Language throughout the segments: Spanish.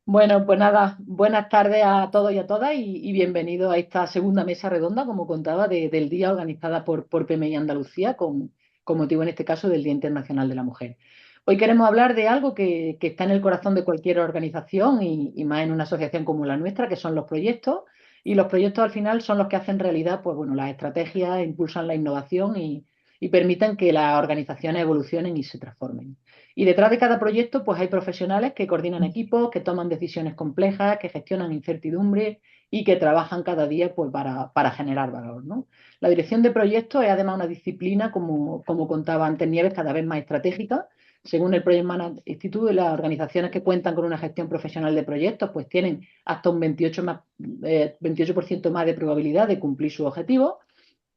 Bueno, pues nada, buenas tardes a todos y a todas y bienvenidos a esta segunda mesa redonda, como contaba, del día organizada por PMI Andalucía con motivo en este caso del Día Internacional de la Mujer. Hoy queremos hablar de algo que está en el corazón de cualquier organización y más en una asociación como la nuestra, que son los proyectos. Y los proyectos al final son los que hacen realidad, pues bueno, las estrategias, impulsan la innovación y permiten que las organizaciones evolucionen y se transformen. Y detrás de cada proyecto, pues hay profesionales que coordinan equipos, que toman decisiones complejas, que gestionan incertidumbre y que trabajan cada día pues, para generar valor, ¿no? La dirección de proyectos es además una disciplina, como contaba antes Nieves, cada vez más estratégica. Según el Project Management Institute, las organizaciones que cuentan con una gestión profesional de proyectos pues tienen hasta un 28% más de probabilidad de cumplir sus objetivos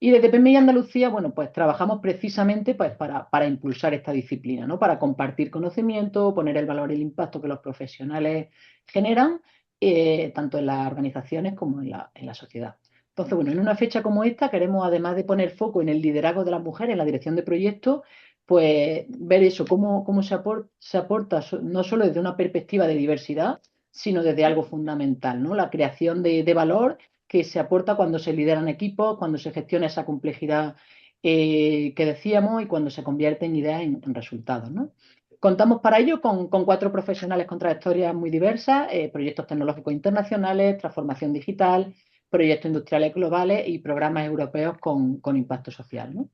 y desde PMI Andalucía, bueno, pues trabajamos precisamente pues, para impulsar esta disciplina, ¿no? Para compartir conocimiento, poner el valor y el impacto que los profesionales generan, tanto en las organizaciones como en la sociedad. Entonces, bueno, en una fecha como esta queremos, además de poner foco en el liderazgo de las mujeres en la dirección de proyectos, pues ver eso, cómo se aporta no solo desde una perspectiva de diversidad, sino desde algo fundamental, ¿no? La creación de valor que se aporta cuando se lideran equipos, cuando se gestiona esa complejidad que decíamos y cuando se convierte en ideas en resultados, ¿no? Contamos para ello con cuatro profesionales con trayectorias muy diversas, proyectos tecnológicos internacionales, transformación digital, proyectos industriales globales y programas europeos con impacto social, ¿no?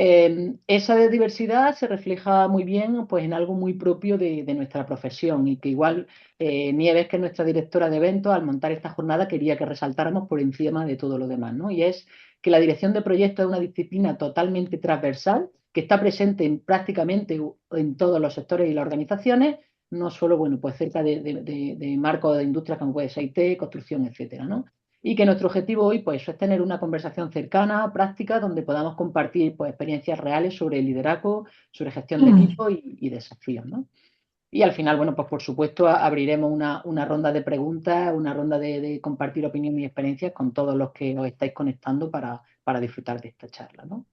Esa diversidad se refleja muy bien pues, en algo muy propio de nuestra profesión y que igual Nieves, que es nuestra directora de eventos, al montar esta jornada quería que resaltáramos por encima de todo lo demás, ¿no? Y es que la dirección de proyectos es una disciplina totalmente transversal que está presente prácticamente en todos los sectores y las organizaciones, no solo, bueno, pues cerca de marcos de industria como puede ser IT, construcción, etcétera, ¿no? Y que nuestro objetivo hoy pues, es tener una conversación cercana, práctica, donde podamos compartir pues, experiencias reales sobre liderazgo, sobre gestión de equipo y desafíos, ¿no? Y al final, bueno, pues por supuesto abriremos una ronda de preguntas, una ronda de compartir opiniones y experiencias con todos los que os estáis conectando para disfrutar de esta charla, ¿no?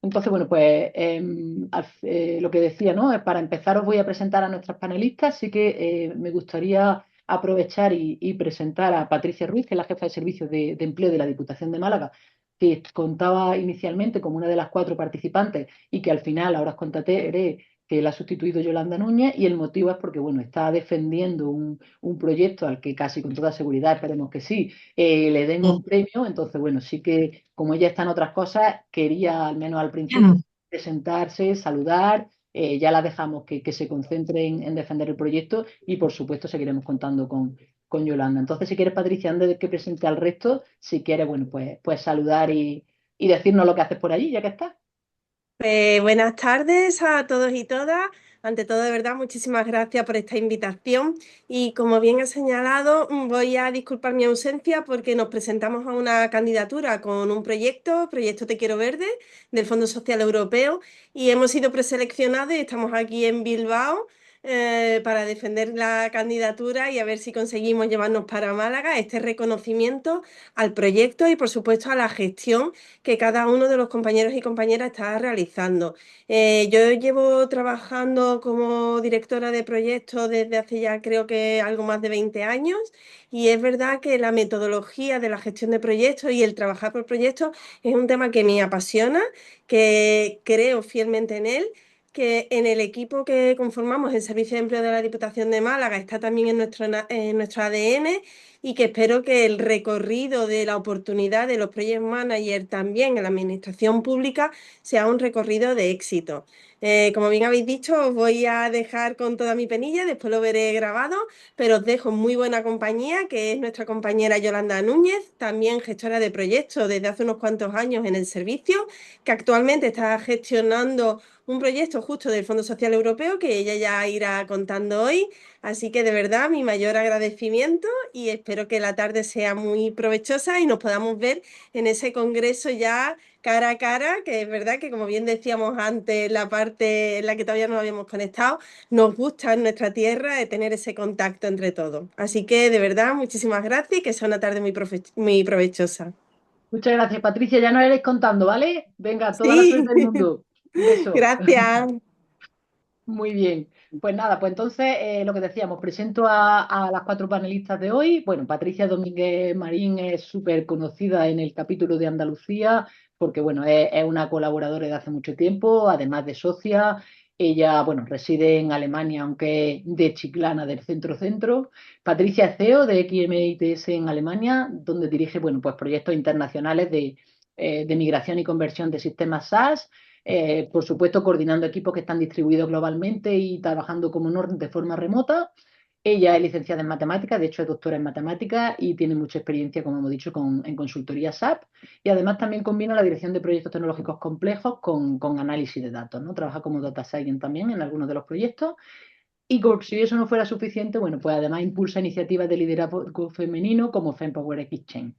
Entonces, bueno, pues lo que decía, ¿no? Para empezar os voy a presentar a nuestras panelistas, así que me gustaría aprovechar y presentar a Patricia Ruiz, que es la jefa de servicios de empleo de la Diputación de Málaga, que contaba inicialmente como una de las cuatro participantes y que al final, ahora os contaré, que la ha sustituido Yolanda Núñez, y el motivo es porque, bueno, está defendiendo un proyecto al que casi con toda seguridad, esperemos que sí, le den un premio. Entonces, bueno, sí que como ella está en otras cosas, quería al menos al principio presentarse, saludar, ya la dejamos que se concentre en defender el proyecto y por supuesto seguiremos contando con Yolanda. Entonces, si quieres, Patricia, antes de que presente al resto, si quieres, bueno, pues saludar y decirnos lo que haces por allí, ya que estás. Buenas tardes a todos y todas. Ante todo, de verdad, muchísimas gracias por esta invitación. Y como bien ha señalado, voy a disculpar mi ausencia porque nos presentamos a una candidatura con un Proyecto Te Quiero Verde, del Fondo Social Europeo, y hemos sido preseleccionados y estamos aquí en Bilbao para defender la candidatura y a ver si conseguimos llevarnos para Málaga este reconocimiento al proyecto y, por supuesto, a la gestión que cada uno de los compañeros y compañeras está realizando. Yo llevo trabajando como directora de proyectos desde hace ya creo que algo más de 20 años y es verdad que la metodología de la gestión de proyectos y el trabajar por proyectos es un tema que me apasiona, que creo fielmente en él, que en el equipo que conformamos el Servicio de Empleo de la Diputación de Málaga está también en nuestro ADN y que espero que el recorrido de la oportunidad de los project managers también en la administración pública sea un recorrido de éxito. Como bien habéis dicho, os voy a dejar con toda mi penilla, después lo veré grabado, pero os dejo en muy buena compañía, que es nuestra compañera Yolanda Núñez, también gestora de proyectos desde hace unos cuantos años en el servicio, que actualmente está gestionando un proyecto justo del Fondo Social Europeo que ella ya irá contando hoy. Así que de verdad mi mayor agradecimiento y espero que la tarde sea muy provechosa y nos podamos ver en ese congreso ya cara a cara, que es verdad que como bien decíamos antes, la parte en la que todavía no habíamos conectado, nos gusta en nuestra tierra de tener ese contacto entre todos. Así que de verdad, muchísimas gracias y que sea una tarde muy provechosa. Muchas gracias, Patricia. Ya nos iréis contando, ¿vale? Venga, toda la Sí, suerte del mundo. Un beso. gracias. Muy bien. Pues nada, pues entonces lo que decíamos, presento a las cuatro panelistas de hoy. Bueno, Patricia Domínguez Marín es súper conocida en el capítulo de Andalucía porque, bueno, es una colaboradora de hace mucho tiempo, además de socia. Ella, bueno, reside en Alemania, aunque es de Chiclana, del centro-centro. Patricia es CEO de XMITS en Alemania, donde dirige, bueno, pues proyectos internacionales de migración y conversión de sistemas SaaS, por supuesto, coordinando equipos que están distribuidos globalmente y trabajando como NOR de forma remota. Ella es licenciada en matemáticas, de hecho es doctora en matemáticas y tiene mucha experiencia, como hemos dicho, en consultoría SAP. Y además también combina la dirección de proyectos tecnológicos complejos con análisis de datos, ¿no? Trabaja como data science también en algunos de los proyectos. Y como si eso no fuera suficiente, bueno, pues además impulsa iniciativas de liderazgo femenino como FemPower Exchange.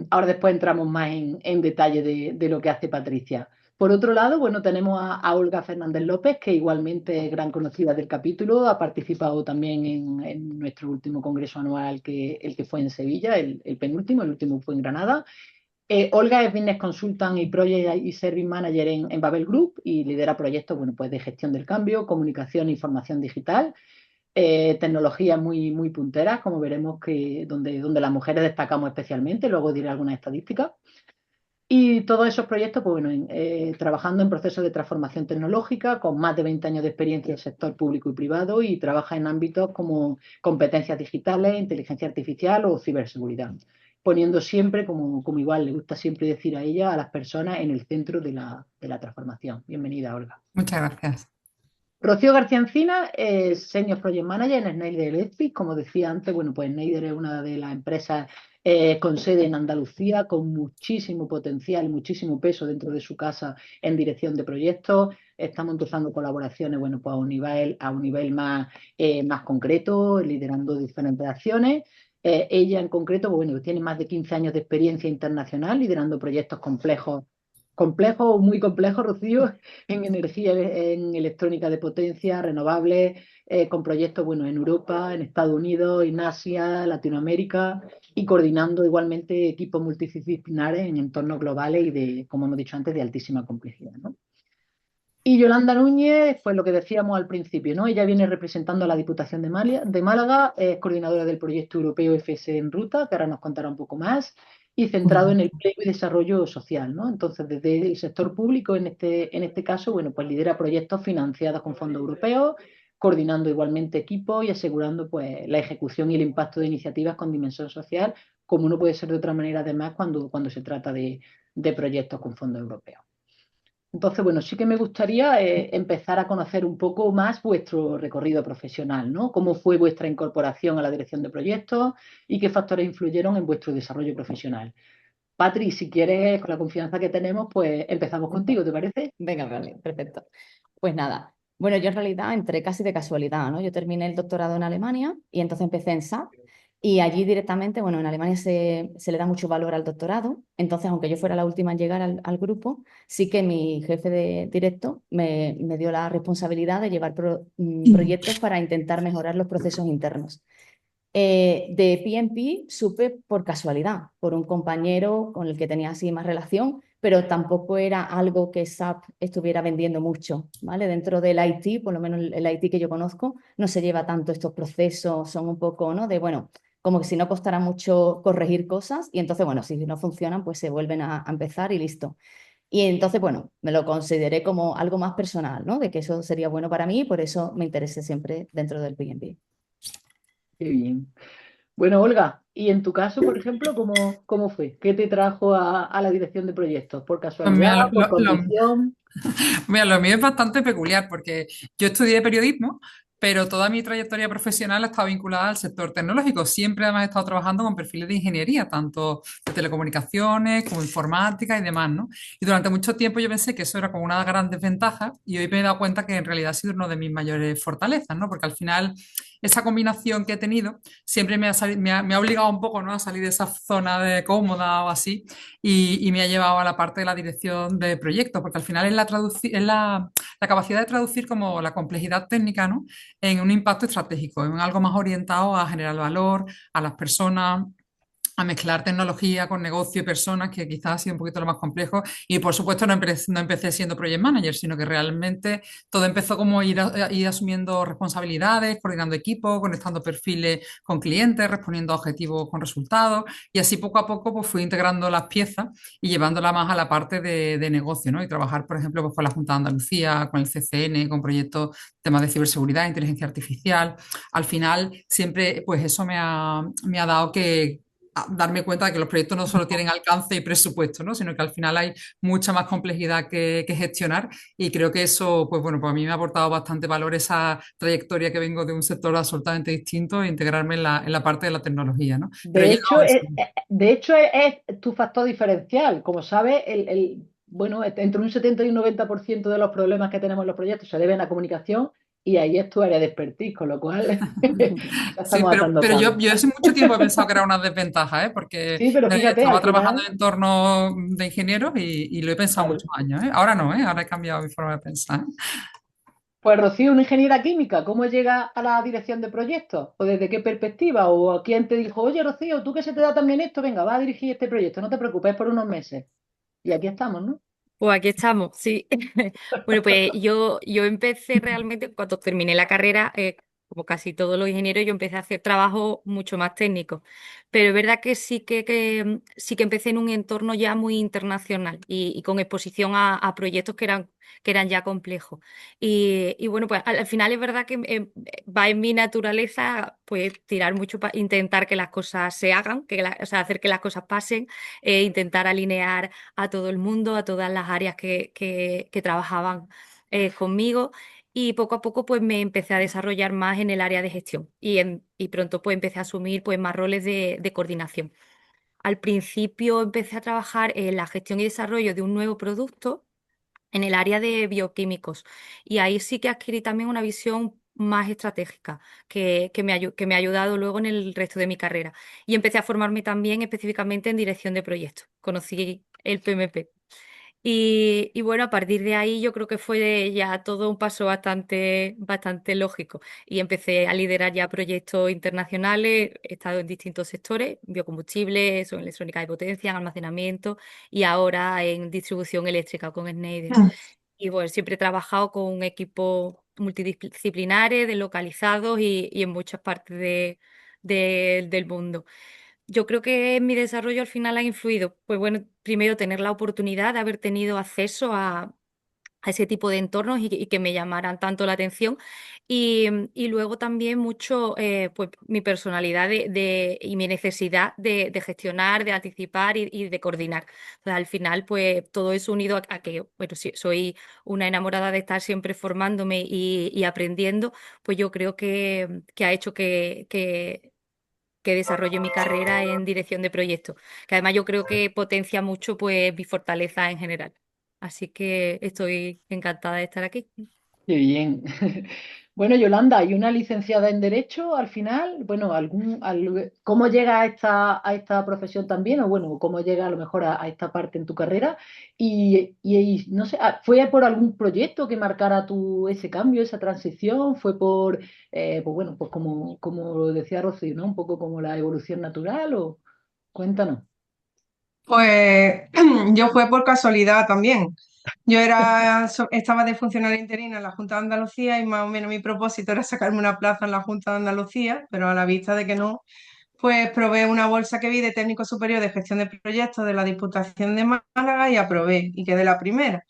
Ahora después entramos más en detalle de lo que hace Patricia. Por otro lado, bueno, tenemos a Olga Fernández López, que igualmente es gran conocida del capítulo, ha participado también en nuestro último congreso anual, el que fue en Sevilla, el penúltimo, el último fue en Granada. Olga es Business Consultant y Project y Service Manager en Babel Group y lidera proyectos, bueno, pues de gestión del cambio, comunicación e información digital, tecnologías muy punteras, como veremos que donde las mujeres destacamos especialmente, luego diré algunas estadísticas. Y todos esos proyectos, pues bueno, trabajando en procesos de transformación tecnológica, con más de 20 años de experiencia en el sector público y privado, y trabaja en ámbitos como competencias digitales, inteligencia artificial o ciberseguridad, poniendo siempre, como igual le gusta siempre decir a ella, a las personas en el centro de la transformación. Bienvenida, Olga. Muchas gracias. Rocío García Encina es Senior Project Manager en Schneider Electric. Como decía antes, bueno, pues Schneider es una de las empresas con sede en Andalucía, con muchísimo potencial, muchísimo peso dentro de su casa en dirección de proyectos. Estamos impulsando colaboraciones, bueno, pues a un nivel más concreto, liderando diferentes acciones. Ella en concreto, pues bueno, tiene más de 15 años de experiencia internacional liderando proyectos complejos o muy complejos, Rocío, en energía, en electrónica de potencia, renovables, con proyectos bueno, en Europa, en Estados Unidos, en Asia, Latinoamérica, y coordinando igualmente equipos multidisciplinares en entornos globales y como hemos dicho antes, de altísima complejidad, ¿no? Y Yolanda Núñez, pues lo que decíamos al principio, ¿no? Ella viene representando a la Diputación de Málaga, es coordinadora del proyecto europeo FS en Ruta, que ahora nos contará un poco más, y centrado en el empleo y desarrollo social, ¿no? Entonces, desde el sector público, en este caso, bueno, pues lidera proyectos financiados con fondos europeos, coordinando igualmente equipos y asegurando, pues, la ejecución y el impacto de iniciativas con dimensión social, como no puede ser de otra manera, además, cuando se trata de proyectos con fondos europeos. Entonces, bueno, sí que me gustaría empezar a conocer un poco más vuestro recorrido profesional, ¿no? ¿Cómo fue vuestra incorporación a la dirección de proyectos y qué factores influyeron en vuestro desarrollo profesional? Patri, si quieres, con la confianza que tenemos, pues empezamos contigo, ¿te parece? Venga, vale, perfecto. Pues nada, bueno, yo en realidad entré casi de casualidad, ¿no? Yo terminé el doctorado en Alemania y entonces empecé en SAP y allí directamente, bueno, en Alemania se le da mucho valor al doctorado, entonces aunque yo fuera la última en llegar al grupo, sí que mi jefe de directo me dio la responsabilidad de llevar proyectos para intentar mejorar los procesos internos. De PMP supe por casualidad, por un compañero con el que tenía así más relación, pero tampoco era algo que SAP estuviera vendiendo mucho, ¿vale? Dentro del IT, por lo menos el IT que yo conozco, no se lleva tanto estos procesos, son un poco, ¿no? De, bueno, como que si no costara mucho corregir cosas y entonces, bueno, si no funcionan, pues se vuelven a empezar y listo. Y entonces, bueno, me lo consideré como algo más personal, ¿no? De que eso sería bueno para mí y por eso me interesé siempre dentro del PMP. Qué bien. Bueno, Olga, y en tu caso, por ejemplo, ¿cómo fue? ¿Qué te trajo a la dirección de proyectos? ¿Por Pues casualidad? mira, ¿Por condición? mira, lo mío es bastante peculiar porque yo estudié periodismo, pero toda mi trayectoria profesional ha estado vinculada al sector tecnológico. Siempre además he estado trabajando con perfiles de ingeniería, tanto de telecomunicaciones como informática y demás, ¿no? Y durante mucho tiempo yo pensé que eso era como una gran desventaja y hoy me he dado cuenta que en realidad ha sido una de mis mayores fortalezas, ¿no? Porque al final esa combinación que he tenido siempre me ha obligado un poco, ¿no? A salir de esa zona de cómoda o así y me ha llevado a la parte de la dirección de proyectos, porque al final es la capacidad de traducir como la complejidad técnica, ¿no? En un impacto estratégico, en algo más orientado a generar valor a las personas, a mezclar tecnología con negocio y personas, que quizás ha sido un poquito lo más complejo. Y por supuesto no empecé siendo project manager, sino que realmente todo empezó como ir asumiendo responsabilidades, coordinando equipos, conectando perfiles con clientes, respondiendo a objetivos con resultados. Y así poco a poco pues, fui integrando las piezas y llevándola más a la parte de negocio, ¿no? Y trabajar, por ejemplo, pues, con la Junta de Andalucía, con el CCN, con proyectos, temas de ciberseguridad, inteligencia artificial. Al final, siempre, pues eso me ha dado que darme cuenta de que los proyectos no solo tienen alcance y presupuesto, ¿no? Sino que al final hay mucha más complejidad que gestionar y creo que eso, pues bueno, pues a mí me ha aportado bastante valor esa trayectoria que vengo de un sector absolutamente distinto e integrarme en la parte de la tecnología, ¿no? Pero he De llegado hecho, a eso. es tu factor diferencial. Como sabes, bueno, entre un 70 y un 90% de los problemas que tenemos en los proyectos se deben a comunicación y ahí es tu área de expertise, con lo cual ya Sí, estamos atando pero cabos. yo hace mucho tiempo he pensado que era una desventaja, ¿eh? Porque Sí, pero fíjate, estaba al trabajando final, en entornos de ingenieros y lo he pensado claro. muchos años, ¿eh? Ahora no, ¿eh? Ahora he cambiado mi forma de pensar. Pues Rocío, una ingeniera química, ¿cómo llega a la dirección de proyectos? ¿O desde qué perspectiva? ¿O quién te dijo, oye Rocío, tú que se te da también esto, venga, va a dirigir este proyecto, no te preocupes por unos meses? Y aquí estamos, ¿no? Pues aquí estamos, sí. Bueno, pues yo empecé realmente, cuando terminé la carrera, como casi todos los ingenieros, yo empecé a hacer trabajo mucho más técnico. Pero es verdad que sí que empecé en un entorno ya muy internacional y con exposición a proyectos que eran ya complejos. Y bueno, pues al final es verdad que va en mi naturaleza pues tirar mucho para intentar que las cosas se hagan, o sea, hacer que las cosas pasen, intentar alinear a todo el mundo, a todas las áreas que trabajaban conmigo. Y poco a poco pues me empecé a desarrollar más en el área de gestión y pronto pues empecé a asumir pues más roles de coordinación. Al principio empecé a trabajar en la gestión y desarrollo de un nuevo producto en el área de bioquímicos y ahí sí que adquirí también una visión más estratégica que me ha ayudado luego en el resto de mi carrera. Y empecé a formarme también específicamente en dirección de proyectos. Conocí el PMP. Y bueno, a partir de ahí yo creo que fue ya todo un paso bastante lógico. Y empecé a liderar ya proyectos internacionales, he estado en distintos sectores, biocombustibles, en electrónica de potencia, en almacenamiento y ahora en distribución eléctrica con Schneider. Y bueno, siempre he trabajado con un equipo multidisciplinares, deslocalizados y en muchas partes del mundo. Yo creo que en mi desarrollo al final ha influido, pues bueno, primero tener la oportunidad de haber tenido acceso a ese tipo de entornos y que me llamaran tanto la atención. Y luego también mucho pues mi personalidad y mi necesidad de gestionar, de anticipar y de coordinar. O sea, al final, pues todo eso unido a que, bueno, sí, soy una enamorada de estar siempre formándome y aprendiendo, pues yo creo que ha hecho que desarrolle mi carrera en dirección de proyectos, que además yo creo que potencia mucho pues mi fortaleza en general. Así que estoy encantada de estar aquí. Qué bien. Bueno, Yolanda, ¿y una licenciada en Derecho al final? Bueno, ¿cómo llega a esta profesión también? O bueno, ¿cómo llega a lo mejor a esta parte en tu carrera? Y no sé, ¿fue por algún proyecto que marcara ese cambio, esa transición? ¿Fue pues bueno, pues como lo decía Rocío, ¿no? Un poco como la evolución natural o cuéntanos. Pues yo fue por casualidad también. Estaba de funcionaria interina en la Junta de Andalucía y más o menos mi propósito era sacarme una plaza en la Junta de Andalucía, pero a la vista de que no, pues probé una bolsa que vi de técnico superior de gestión de proyectos de la Diputación de Málaga y aprobé y quedé la primera.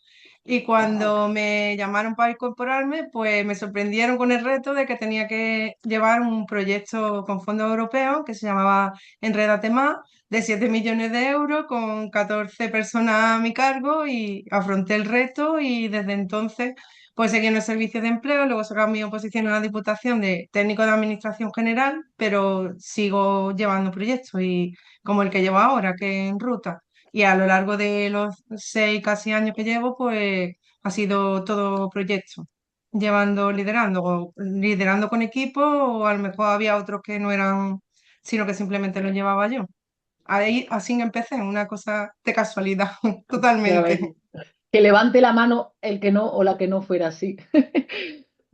Y Wow. cuando me llamaron para incorporarme, pues me sorprendieron con el reto de que tenía que llevar un proyecto con fondos europeos que se llamaba Enrédate Más, de 7 millones de euros, con 14 personas a mi cargo y afronté el reto y desde entonces pues seguí en el servicio de empleo, luego sacar mi oposición en la Diputación de técnico de administración general, pero sigo llevando proyectos y como el que llevo ahora, que es en ruta. Y a lo largo de los 6 casi años que llevo, pues ha sido todo proyecto, liderando con equipo, o a lo mejor había otros que no eran, sino que simplemente los llevaba yo. Ahí así empecé, una cosa de casualidad, Ya ves. totalmente. Que levante la mano el que no o la que no fuera así.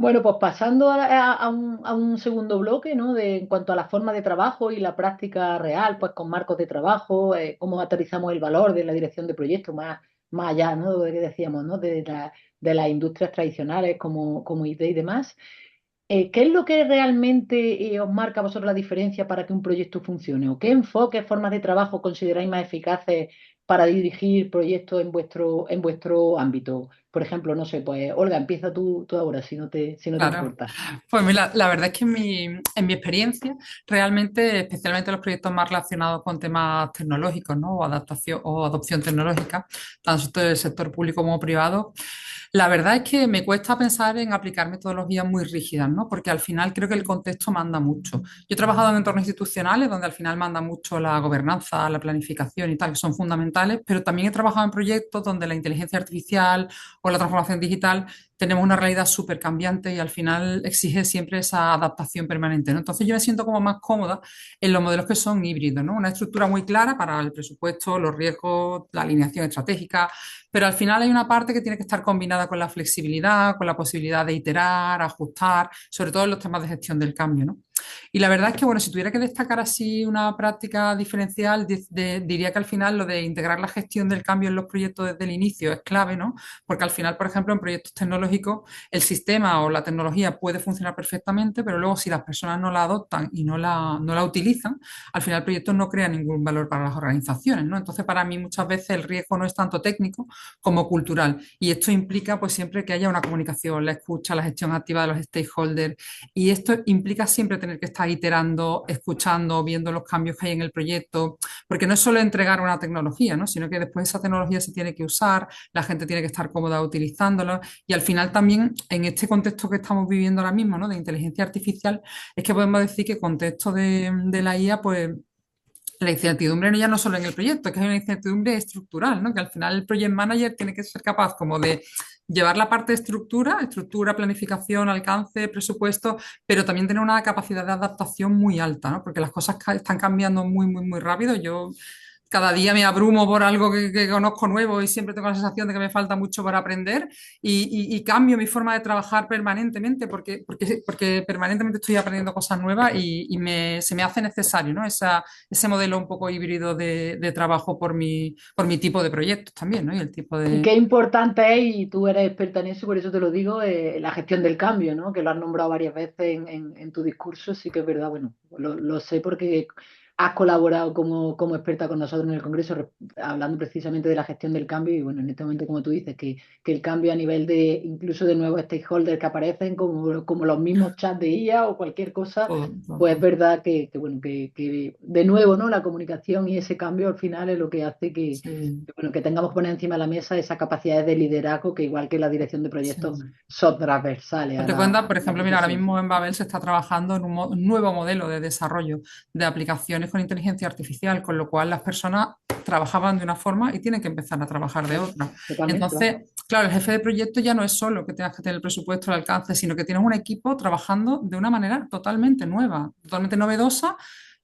Bueno, pues pasando a un segundo bloque, ¿no? En cuanto a la forma de trabajo y la práctica real, pues con marcos de trabajo, cómo aterrizamos el valor de la dirección de proyectos, más allá, ¿no? De lo que decíamos, ¿no? De las industrias tradicionales como IT y demás. ¿Qué es lo que realmente os marca a vosotros la diferencia para que un proyecto funcione? ¿O qué enfoques, formas de trabajo consideráis más eficaces para dirigir proyectos en vuestro ámbito? Por ejemplo, no sé, pues Olga, empieza tú ahora, si no te Claro, importa. pues mira, la verdad es que en mi experiencia, realmente, especialmente los proyectos más relacionados con temas tecnológicos, ¿no? O adaptación o adopción tecnológica, tanto del sector público como privado, la verdad es que me cuesta pensar en aplicar metodologías muy rígidas, ¿no? Porque al final creo que el contexto manda mucho. Yo he trabajado en entornos institucionales donde al final manda mucho la gobernanza, la planificación y tal, que son fundamentales, pero también he trabajado en proyectos donde la inteligencia artificial o la transformación digital tenemos una realidad súper cambiante y al final exige siempre esa adaptación permanente, ¿no? Entonces yo me siento como más cómoda en los modelos que son híbridos, ¿no? Una estructura muy clara para el presupuesto, los riesgos, la alineación estratégica, pero al final hay una parte que tiene que estar combinada con la flexibilidad, con la posibilidad de iterar, ajustar, sobre todo en los temas de gestión del cambio, ¿no? Y la verdad es que, bueno, si tuviera que destacar así una práctica diferencial, diría que al final lo de integrar la gestión del cambio en los proyectos desde el inicio es clave, ¿no? Porque al final, por ejemplo, en proyectos tecnológicos, el sistema o la tecnología puede funcionar perfectamente, pero luego si las personas no la adoptan y no la utilizan, al final el proyecto no crea ningún valor para las organizaciones, ¿no? Entonces, para mí muchas veces el riesgo no es tanto técnico como cultural. Y esto implica pues siempre que haya una comunicación, la escucha, la gestión activa de los stakeholders. Y esto implica siempre tener que estar iterando, escuchando, viendo los cambios que hay en el proyecto, porque no es solo entregar una tecnología, ¿no? Sino que después esa tecnología se tiene que usar, la gente tiene que estar cómoda utilizándola y al final también en este contexto que estamos viviendo ahora mismo, ¿no? De inteligencia artificial, es que podemos decir que contexto de la IA, pues la incertidumbre no ya no solo en el proyecto, es que hay una incertidumbre estructural, ¿no? Que al final el project manager tiene que ser capaz como de llevar la parte de estructura, planificación, alcance, presupuesto, pero también tener una capacidad de adaptación muy alta, ¿no? Porque las cosas están cambiando muy, muy, muy rápido. Yo cada día me abrumo por algo que conozco nuevo y siempre tengo la sensación de que me falta mucho para aprender y cambio mi forma de trabajar permanentemente porque permanentemente estoy aprendiendo cosas nuevas se me hace necesario, ¿no? Ese modelo un poco híbrido de trabajo por mi tipo de proyectos también, ¿no? Y el tipo Y de... qué importante es, y tú eres experta en eso, por eso te lo digo, la gestión del cambio, ¿no? Que lo has nombrado varias veces en tu discurso, sí que es verdad, bueno, lo sé porque has colaborado como experta con nosotros en el Congreso, hablando precisamente de la gestión del cambio, y bueno, en este momento, como tú dices, que el cambio a nivel de incluso de nuevos stakeholders que aparecen, como los mismos chats de IA o cualquier cosa, todo, todo, pues es todo. verdad bueno, que de nuevo, ¿no? La comunicación y ese cambio al final es lo que hace Sí, bueno, que tengamos que poner encima de la mesa esas capacidades de liderazgo que igual que la dirección de proyectos sí. son transversales a Date cuenta, por a la ejemplo, mira, ahora profesión. mismo en Babel se está trabajando en un nuevo modelo de desarrollo de aplicaciones con inteligencia artificial, con lo cual las personas trabajaban de una forma y tienen que empezar a trabajar de otra. Totalmente, vamos. Entonces, claro, el jefe de proyecto ya no es solo que tengas que tener el presupuesto al alcance, sino que tienes un equipo trabajando de una manera totalmente nueva, totalmente novedosa,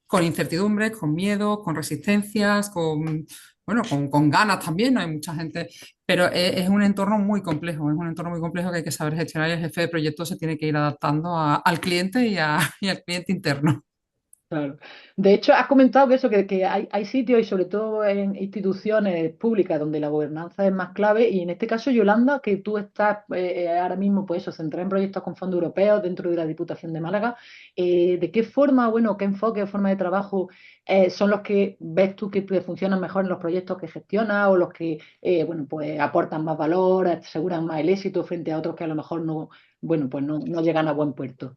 con incertidumbres, con miedos, con resistencias, bueno, con ganas también, ¿no? Hay mucha gente, pero es un entorno muy complejo, es un entorno muy complejo que hay que saber gestionar y el jefe de proyecto se tiene que ir adaptando al cliente y al cliente interno. Claro. De hecho, has comentado que eso, que hay sitios y sobre todo en instituciones públicas donde la gobernanza es más clave y en este caso, Yolanda, que tú estás ahora mismo, pues eso, centrada en proyectos con fondos europeos dentro de la Diputación de Málaga, ¿de qué forma, bueno, qué enfoque o forma de trabajo son los que ves tú que funcionan mejor en los proyectos que gestionas o los que, bueno, pues aportan más valor, aseguran más el éxito frente a otros que a lo mejor no, bueno, pues no llegan a buen puerto?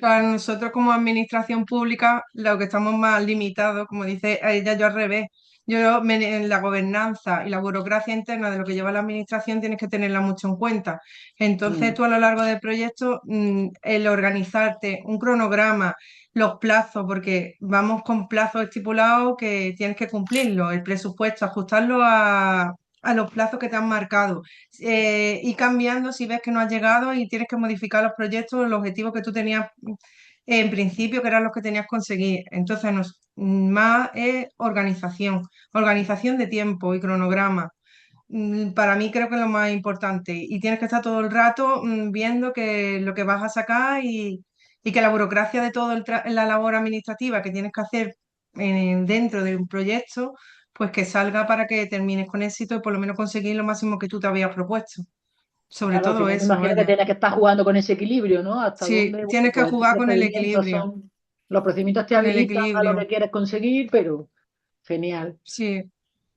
Para nosotros como administración pública, lo que estamos más limitados, como dice ella, yo al revés. En la gobernanza y la burocracia interna de lo que lleva la administración tienes que tenerla mucho en cuenta. Entonces Mm. tú a lo largo del proyecto, el organizarte un cronograma, los plazos, porque vamos con plazos estipulados que tienes que cumplirlos, el presupuesto, ajustarlo a los plazos que te han marcado y cambiando si ves que no has llegado y tienes que modificar los proyectos, los objetivos que tú tenías en principio, que eran los que tenías que conseguir. Entonces, más es organización, organización de tiempo y cronograma. para mí creo que es lo más importante. Y tienes que estar todo el rato viendo que lo que vas a sacar y que la burocracia de toda la labor administrativa que tienes que hacer dentro de un proyecto, pues que salga para que termines con éxito y por lo menos conseguir lo máximo que tú te habías propuesto. Sobre Claro, al todo final me eso, imagino que vaya. tienes que estar jugando con ese equilibrio, ¿no? Hasta Sí, dónde, bueno, tienes que pues estos jugar procedimientos son, los procedimientos te con el habilitan a lo que equilibrio. quieres conseguir, pero genial. Sí,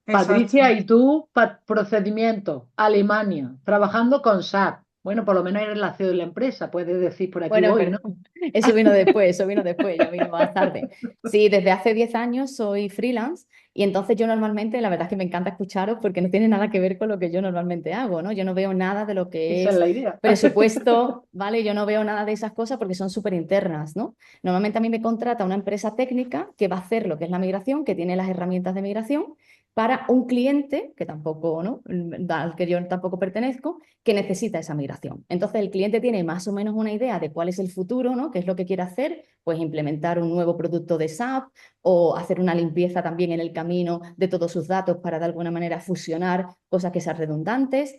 Patricia, exacto. ¿y tú? Procedimientos, Alemania, trabajando con SAP. Bueno, por lo menos hay relación de la empresa, puedes decir por aquí Bueno, voy, pero ¿no? eso vino después, ya vino más tarde. Sí, desde hace 10 años soy freelance y entonces yo normalmente, la verdad es que me encanta escucharos porque no tiene nada que ver con lo que yo normalmente hago, ¿no? Yo no veo nada de lo que Esa es es la idea. presupuesto, ¿vale? Yo no veo nada de esas cosas porque son súper internas, ¿no? Normalmente a mí me contrata una empresa técnica que va a hacer lo que es la migración, que tiene las herramientas de migración para un cliente que tampoco, ¿no? Al que yo tampoco pertenezco que necesita esa migración. Entonces, el cliente tiene más o menos una idea de cuál es el futuro, ¿no? ¿Qué es lo que quiere hacer? Pues implementar un nuevo producto de SAP o hacer una limpieza también en el camino de todos sus datos para de alguna manera fusionar cosas que sean redundantes,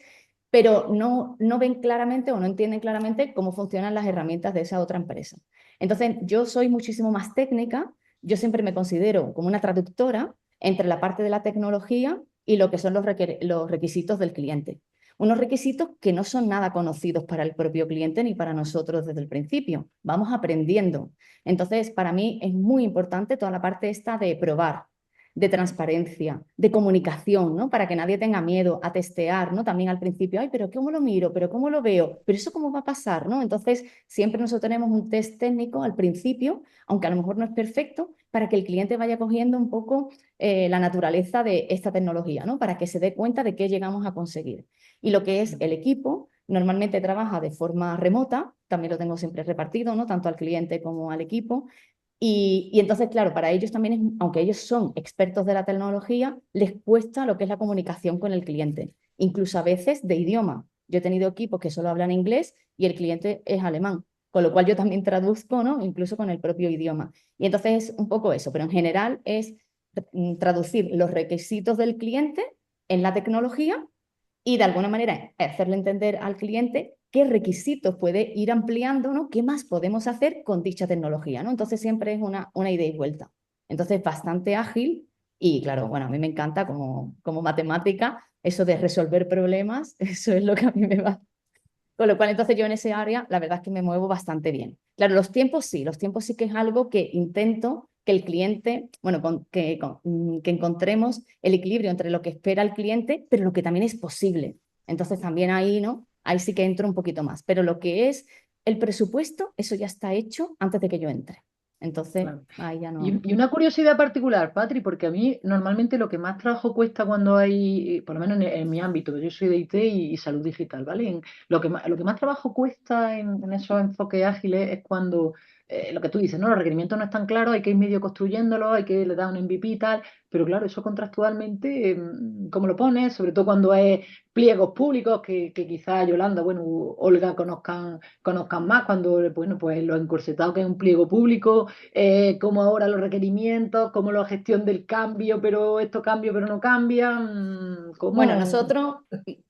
pero no ven claramente o no entienden claramente cómo funcionan las herramientas de esa otra empresa. Entonces, yo soy muchísimo más técnica, yo siempre me considero como una traductora entre la parte de la tecnología y lo que son los requisitos del cliente. Unos requisitos que no son nada conocidos para el propio cliente ni para nosotros desde el principio. Vamos aprendiendo. Entonces, para mí es muy importante toda la parte esta de probar, de transparencia, de comunicación, ¿no? Para que nadie tenga miedo a testear, ¿no? También al principio, ay, pero ¿cómo lo miro? ¿Pero cómo lo veo? ¿Pero eso cómo va a pasar? ¿No? Entonces, siempre nosotros tenemos un test técnico al principio, aunque a lo mejor no es perfecto, para que el cliente vaya cogiendo un poco la naturaleza de esta tecnología, ¿no? Para que se dé cuenta de qué llegamos a conseguir. Y lo que es el equipo, normalmente trabaja de forma remota, también lo tengo siempre repartido, ¿no? Tanto al cliente como al equipo. Y entonces, claro, para ellos también, aunque ellos son expertos de la tecnología, les cuesta lo que es la comunicación con el cliente, incluso a veces de idioma. Yo he tenido equipos que solo hablan inglés y el cliente es alemán, con lo cual yo también traduzco, ¿no? Incluso con el propio idioma. Y entonces es un poco eso, pero en general es traducir los requisitos del cliente en la tecnología y de alguna manera hacerle entender al cliente qué requisitos puede ir ampliando, ¿no? ¿Qué más podemos hacer con dicha tecnología, ¿no? Entonces siempre es una ida y vuelta. Entonces bastante ágil y claro, bueno, a mí me encanta como matemática eso de resolver problemas, eso es lo que a mí me va. Con lo cual entonces yo en ese área la verdad es que me muevo bastante bien. Claro, los tiempos sí que es algo que intento que el cliente, bueno, que encontremos el equilibrio entre lo que espera el cliente, pero lo que también es posible. Entonces también ahí, ¿no? Ahí sí que entro un poquito más. Pero lo que es el presupuesto, eso ya está hecho antes de que yo entre. Entonces, Claro. ahí ya no. Y una curiosidad particular, Patri, porque a mí normalmente lo que más trabajo cuesta cuando hay, por lo menos en mi ámbito, yo soy de IT y salud digital, ¿vale? Lo que más trabajo cuesta en esos enfoques ágiles es cuando lo que tú dices, ¿no? Los requerimientos no están claros, hay que ir medio construyéndolos, hay que le dar un MVP y tal, pero claro, eso contractualmente, ¿cómo lo pones? Sobre todo cuando es pliegos públicos que quizás Yolanda, bueno, Olga conozcan más, cuando, bueno, pues lo encorsetado que es un pliego público, cómo ahora los requerimientos, cómo la gestión del cambio, pero esto cambio, pero no cambia, Bueno, cómo... nosotros,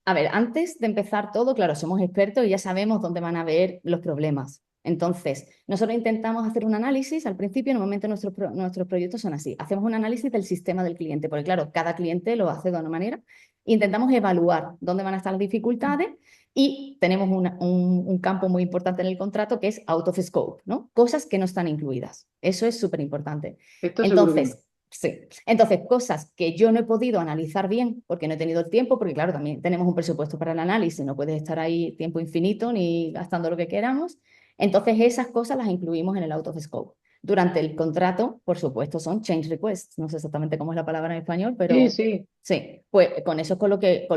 a ver, antes de empezar todo, claro, somos expertos y ya sabemos dónde van a ver los problemas. Entonces, nosotros intentamos hacer un análisis al principio, normalmente nuestros proyectos son así. Hacemos un análisis del sistema del cliente, porque claro, cada cliente lo hace de una manera. Intentamos evaluar dónde van a estar las dificultades y tenemos un campo muy importante en el contrato que es out of scope, ¿no? Cosas que no están incluidas. Eso es súper importante. Esto seguro que no. Entonces, sí. Entonces, cosas que yo no he podido analizar bien porque no he tenido el tiempo, porque claro, también tenemos un presupuesto para el análisis, no puedes estar ahí tiempo infinito ni gastando lo que queramos. Entonces, esas cosas las incluimos en el out of scope. Durante el contrato, por supuesto, son change requests. No sé exactamente cómo es la palabra en español, Sí, pero sí, sí, pues con eso es con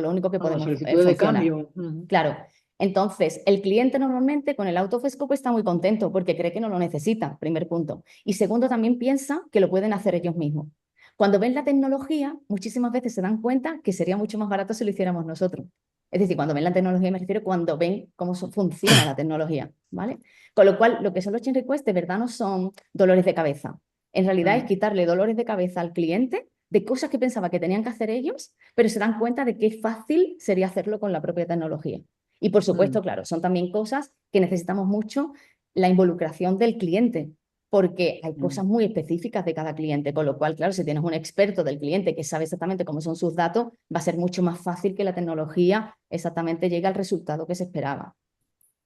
lo único que vamos, podemos solicitudes de funcionar. cambio. Ujú. Claro. Entonces, el cliente normalmente con el out of scope está muy contento porque cree que no lo necesita, primer punto. Y segundo, también piensa que lo pueden hacer ellos mismos. Cuando ven la tecnología, muchísimas veces se dan cuenta que sería mucho más barato si lo hiciéramos nosotros. Es decir, cuando ven la tecnología, me refiero cuando ven cómo funciona la tecnología, ¿vale? Con lo cual, lo que son los change requests de verdad no son dolores de cabeza. En realidad es quitarle dolores de cabeza al cliente de cosas que pensaba que tenían que hacer ellos, pero se dan cuenta de qué fácil sería hacerlo con la propia tecnología. Y por supuesto, claro, son también cosas que necesitamos mucho la involucración del cliente, porque hay cosas muy específicas de cada cliente, con lo cual, claro, si tienes un experto del cliente que sabe exactamente cómo son sus datos, va a ser mucho más fácil que la tecnología exactamente llegue al resultado que se esperaba.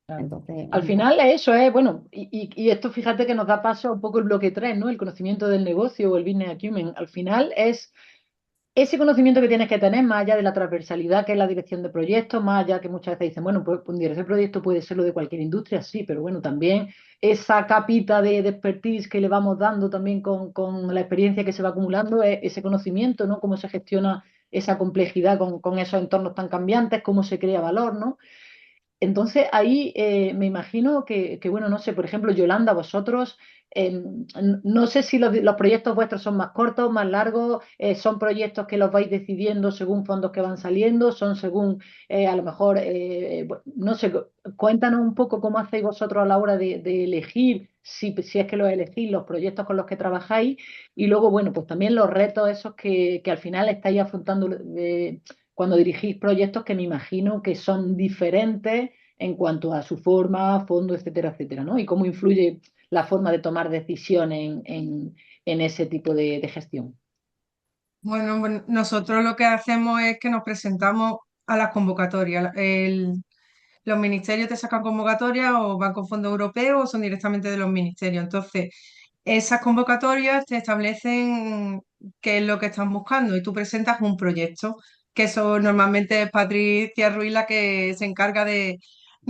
Claro. Entonces, Al final eso es, bueno, y esto fíjate que nos da paso un poco el bloque 3, ¿no? El conocimiento del negocio o el business acumen. Al final es ese conocimiento que tienes que tener, más allá de la transversalidad que es la dirección de proyectos, más allá que muchas veces dicen, bueno, pues un director de proyecto puede ser lo de cualquier industria, sí, pero bueno, también esa capita de expertise que le vamos dando también con la experiencia que se va acumulando, es ese conocimiento, ¿no? Cómo se gestiona esa complejidad con esos entornos tan cambiantes, cómo se crea valor, ¿no? Entonces ahí me imagino bueno, no sé, por ejemplo, Yolanda, vosotros, no sé si los proyectos vuestros son más cortos, más largos, son proyectos que los vais decidiendo según fondos que van saliendo, son según, a lo mejor, no sé, cuéntanos un poco cómo hacéis vosotros a la hora de elegir, si es que los elegís, los proyectos con los que trabajáis, y luego, bueno, pues también los retos esos que al final estáis afrontando. Cuando dirigís proyectos que me imagino que son diferentes en cuanto a su forma, fondo, etcétera, etcétera, ¿no? Y cómo influye la forma de tomar decisiones en ese tipo de gestión. Bueno, nosotros lo que hacemos es que nos presentamos a las convocatorias. Los ministerios te sacan convocatorias o van con fondos europeos o son directamente de los ministerios. Entonces, esas convocatorias te establecen qué es lo que están buscando y tú presentas un proyecto, que eso normalmente es Patricia Ruiz la que se encarga de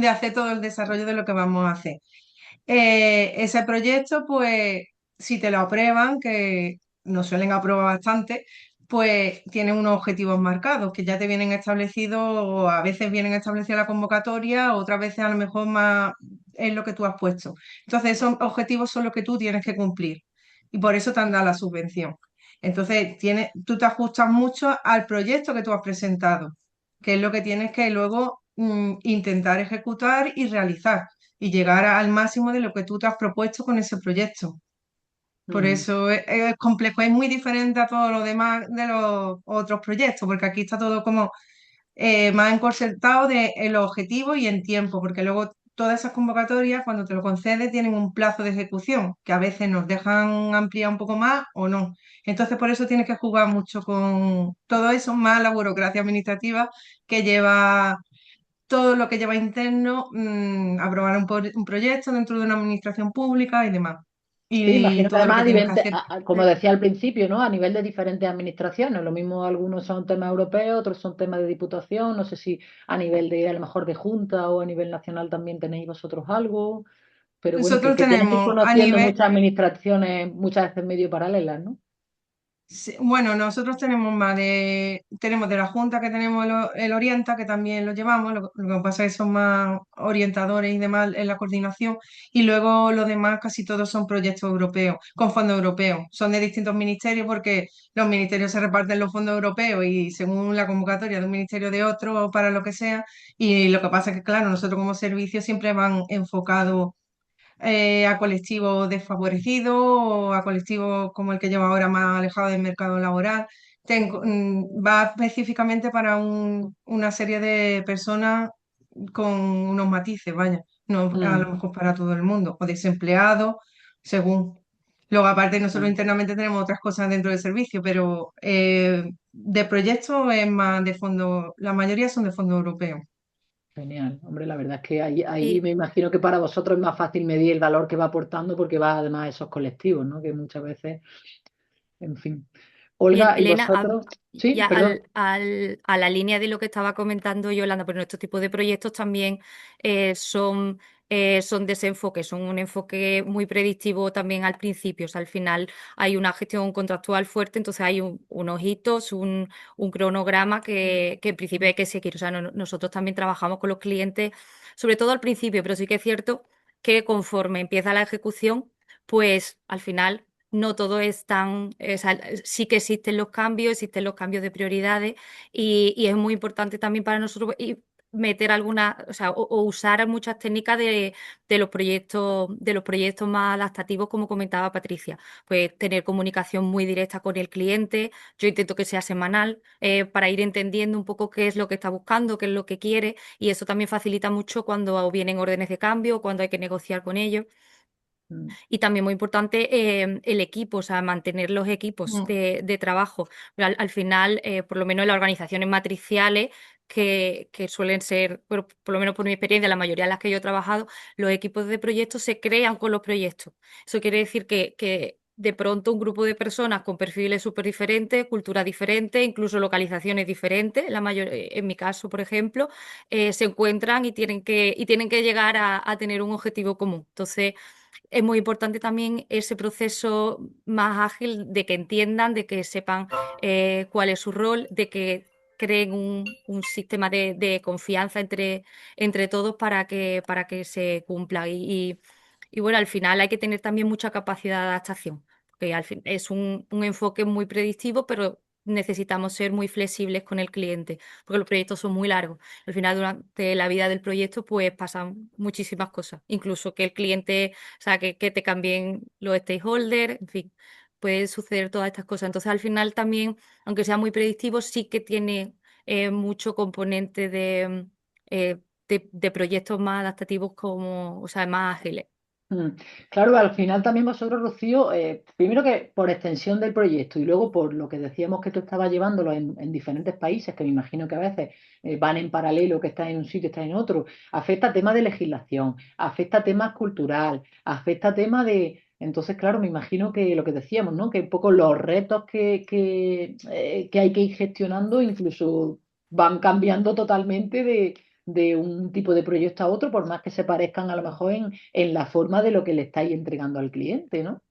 hacer todo el desarrollo de lo que vamos a hacer. Ese proyecto, pues, si te lo aprueban, que nos suelen aprobar bastante, pues tiene unos objetivos marcados que ya te vienen establecidos, o a veces vienen establecidos en la convocatoria, otras veces a lo mejor más es lo que tú has puesto. Entonces, esos objetivos son los que tú tienes que cumplir y por eso te han dado la subvención. Entonces, tú te ajustas mucho al proyecto que tú has presentado, que es lo que tienes que luego intentar ejecutar y realizar y llegar al máximo de lo que tú te has propuesto con ese proyecto. Por Mm. eso es complejo, es muy diferente a todo lo demás de los otros proyectos, porque aquí está todo como más encorsetado en los objetivos y en tiempo, porque luego todas esas convocatorias, cuando te lo concedes, tienen un plazo de ejecución, que a veces nos dejan ampliar un poco más o no. Entonces, por eso tienes que jugar mucho con todo eso, más la burocracia administrativa que lleva todo lo que lleva interno, aprobar un proyecto dentro de una administración pública y demás. Sí, Y imagino que todo lo además, que tienes que hacer. como decía al principio, ¿no? A nivel de diferentes administraciones, lo mismo algunos son temas europeos, otros son temas de diputación, no sé si a nivel de, a lo mejor de junta o a nivel nacional también tenéis vosotros algo, pero bueno, Nosotros que tienes que ir tenemos a conociendo nivel, muchas administraciones, muchas veces medio paralelas, ¿no? sí, bueno, nosotros tenemos de la Junta que tenemos el Orienta, que también lo llevamos, lo que pasa es que son más orientadores y demás en la coordinación, y luego los demás casi todos son proyectos europeos, con fondos europeos. Son de distintos ministerios porque los ministerios se reparten los fondos europeos y según la convocatoria de un ministerio de otro o para lo que sea, y lo que pasa es que, claro, nosotros como servicio siempre van enfocados a colectivos desfavorecidos o a colectivos como el que lleva ahora más alejado del mercado laboral. Va específicamente para una serie de personas con unos matices, vaya, no a lo Mm, mejor para todo el mundo, o desempleados, según. Luego, aparte, nosotros mm. internamente tenemos otras cosas dentro del servicio, pero de proyectos es más de fondo, la mayoría son de fondo europeo. Genial, hombre, la verdad es que ahí Y, me imagino que para vosotros es más fácil medir el valor que va aportando porque va además a esos colectivos, ¿no? Que muchas veces, en fin. y Olga, ¿y Elena, vosotros? Sí, ya perdón. a la línea de lo que estaba comentando Yolanda, pero nuestro tipo de proyectos también son de ese enfoque, son un enfoque muy predictivo también al principio. O sea, al final hay una gestión contractual fuerte, entonces hay unos hitos, un cronograma que en principio hay que seguir. O sea, nosotros también trabajamos con los clientes, sobre todo al principio, pero sí que es cierto que conforme empieza la ejecución, pues al final no todo es tan, o sea, sí que existen los cambios de prioridades y es muy importante también para nosotros meter alguna, o sea, o usar muchas técnicas de los proyectos más adaptativos, como comentaba Patricia. Pues tener comunicación muy directa con el cliente. Yo intento que sea semanal, para ir entendiendo un poco qué es lo que está buscando, qué es lo que quiere, y eso también facilita mucho cuando vienen órdenes de cambio, cuando hay que negociar con ellos. Mm. Y también muy importante, el equipo, o sea, mantener los equipos Mm. de trabajo. Pero al final, por lo menos en las organizaciones matriciales, que suelen ser, por lo menos por mi experiencia, la mayoría de las que yo he trabajado, los equipos de proyectos se crean con los proyectos. Eso quiere decir que de pronto un grupo de personas con perfiles súper diferentes, culturas diferentes, incluso localizaciones diferentes, en mi caso, por ejemplo, se encuentran y tienen que llegar a tener un objetivo común. Entonces, es muy importante también ese proceso más ágil de que entiendan, de que sepan cuál es su rol, de que creen un sistema de confianza entre todos para que se cumpla. Y bueno, al final hay que tener también mucha capacidad de adaptación, porque al fin es un enfoque muy predictivo, pero necesitamos ser muy flexibles con el cliente, porque los proyectos son muy largos. Al final, durante la vida del proyecto, pues pasan muchísimas cosas, incluso que el cliente, o sea, que te cambien los stakeholders, en fin, puede suceder todas estas cosas. Entonces, al final también, aunque sea muy predictivo, sí que tiene mucho componente de proyectos más adaptativos, como, o sea, más ágiles. Mm. Claro, al final también vosotros, Rocío, primero que por extensión del proyecto y luego por lo que decíamos que tú estabas llevándolo en diferentes países, que me imagino que a veces van en paralelo, que estás en un sitio, estás en otro, afecta temas de legislación, afecta temas cultural, afecta temas de... Entonces, claro, me imagino que lo que decíamos, ¿no? Que un poco los retos que hay que ir gestionando incluso van cambiando totalmente de un tipo de proyecto a otro, por más que se parezcan a lo mejor en la forma de lo que le estáis entregando al cliente, ¿no?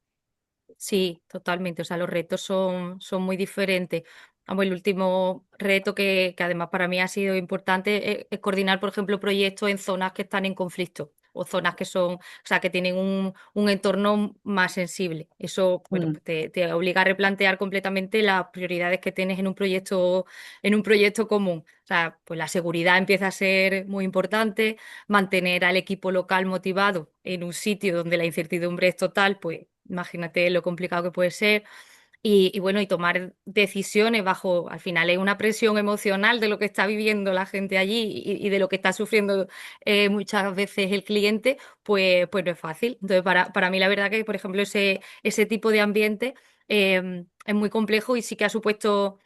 Sí, totalmente. O sea, los retos son muy diferentes. Vamos, el último reto que además para mí ha sido importante es coordinar, por ejemplo, proyectos en zonas que están en conflicto o zonas que son, o sea, que tienen un entorno más sensible. Eso, bueno, Mm. pues te obliga a replantear completamente las prioridades que tienes en un proyecto común. O sea, pues la seguridad empieza a ser muy importante, mantener al equipo local motivado en un sitio donde la incertidumbre es total, pues imagínate lo complicado que puede ser. Y bueno, y tomar decisiones bajo, al final es una presión emocional de lo que está viviendo la gente allí y de lo que está sufriendo muchas veces el cliente, pues no es fácil. Entonces, para mí la verdad que, por ejemplo, ese tipo de ambiente es muy complejo y sí que ha supuesto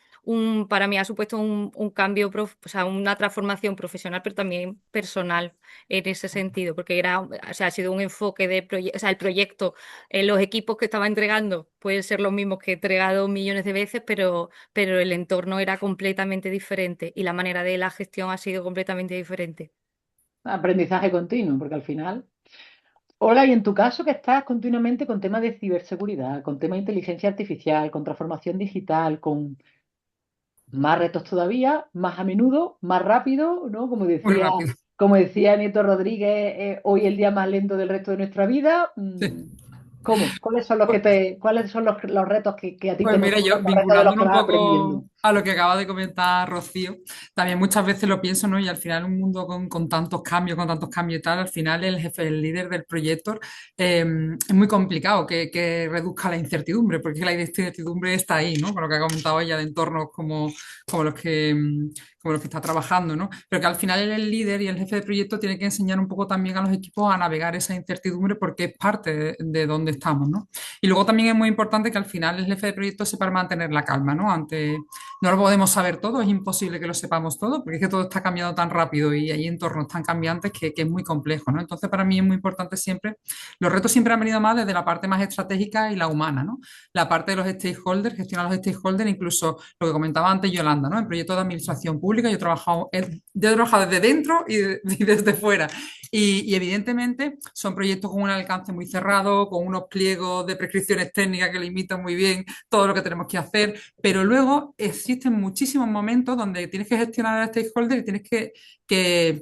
para mí ha supuesto un cambio, o sea, una transformación profesional, pero también personal en ese sentido, porque o sea, ha sido un enfoque o sea, el proyecto, los equipos que estaba entregando pueden ser los mismos que he entregado millones de veces, pero el entorno era completamente diferente y la manera de la gestión ha sido completamente diferente. Aprendizaje continuo, porque al final... Hola, y en tu caso que estás continuamente con temas de ciberseguridad, con temas de inteligencia artificial, con transformación digital, con más retos todavía, más a menudo, más rápido, ¿no? Muy rápido. Como decía Nieto Rodríguez, hoy el día más lento del resto de nuestra vida. Sí. ¿Cómo? ¿Cuáles son los retos que a ti te Pues mira, motivan, yo los retos de los que vinculándolo un vas aprendiendo? poco a lo que acaba de comentar Rocío, también muchas veces lo pienso, ¿no? Y al final un mundo con tantos cambios y tal, al final el jefe, el líder del proyecto, es muy complicado que reduzca la incertidumbre, porque la incertidumbre está ahí, ¿no? Con lo que ha comentado ella de entornos como los como los que está trabajando, ¿no? Pero que al final el líder y el jefe de proyecto tiene que enseñar un poco también a los equipos a navegar esa incertidumbre porque es parte de donde estamos, ¿no? Y luego también es muy importante que al final el jefe de proyecto sepa mantener la calma, ¿no? No lo podemos saber todo, es imposible que lo sepamos todo, porque es que todo está cambiando tan rápido y hay entornos tan cambiantes que es muy complejo, ¿no? Entonces, para mí es muy importante siempre, los retos siempre han venido más desde la parte más estratégica y la humana, ¿no? La parte de los stakeholders, gestionar los stakeholders, incluso lo que comentaba antes Yolanda, ¿no? En proyectos de administración pública yo he trabajado desde dentro y desde fuera. Y evidentemente son proyectos con un alcance muy cerrado, con unos pliegos de prescripciones técnicas que limitan muy bien todo lo que tenemos que hacer, pero luego existen muchísimos momentos donde tienes que gestionar al stakeholder y tienes que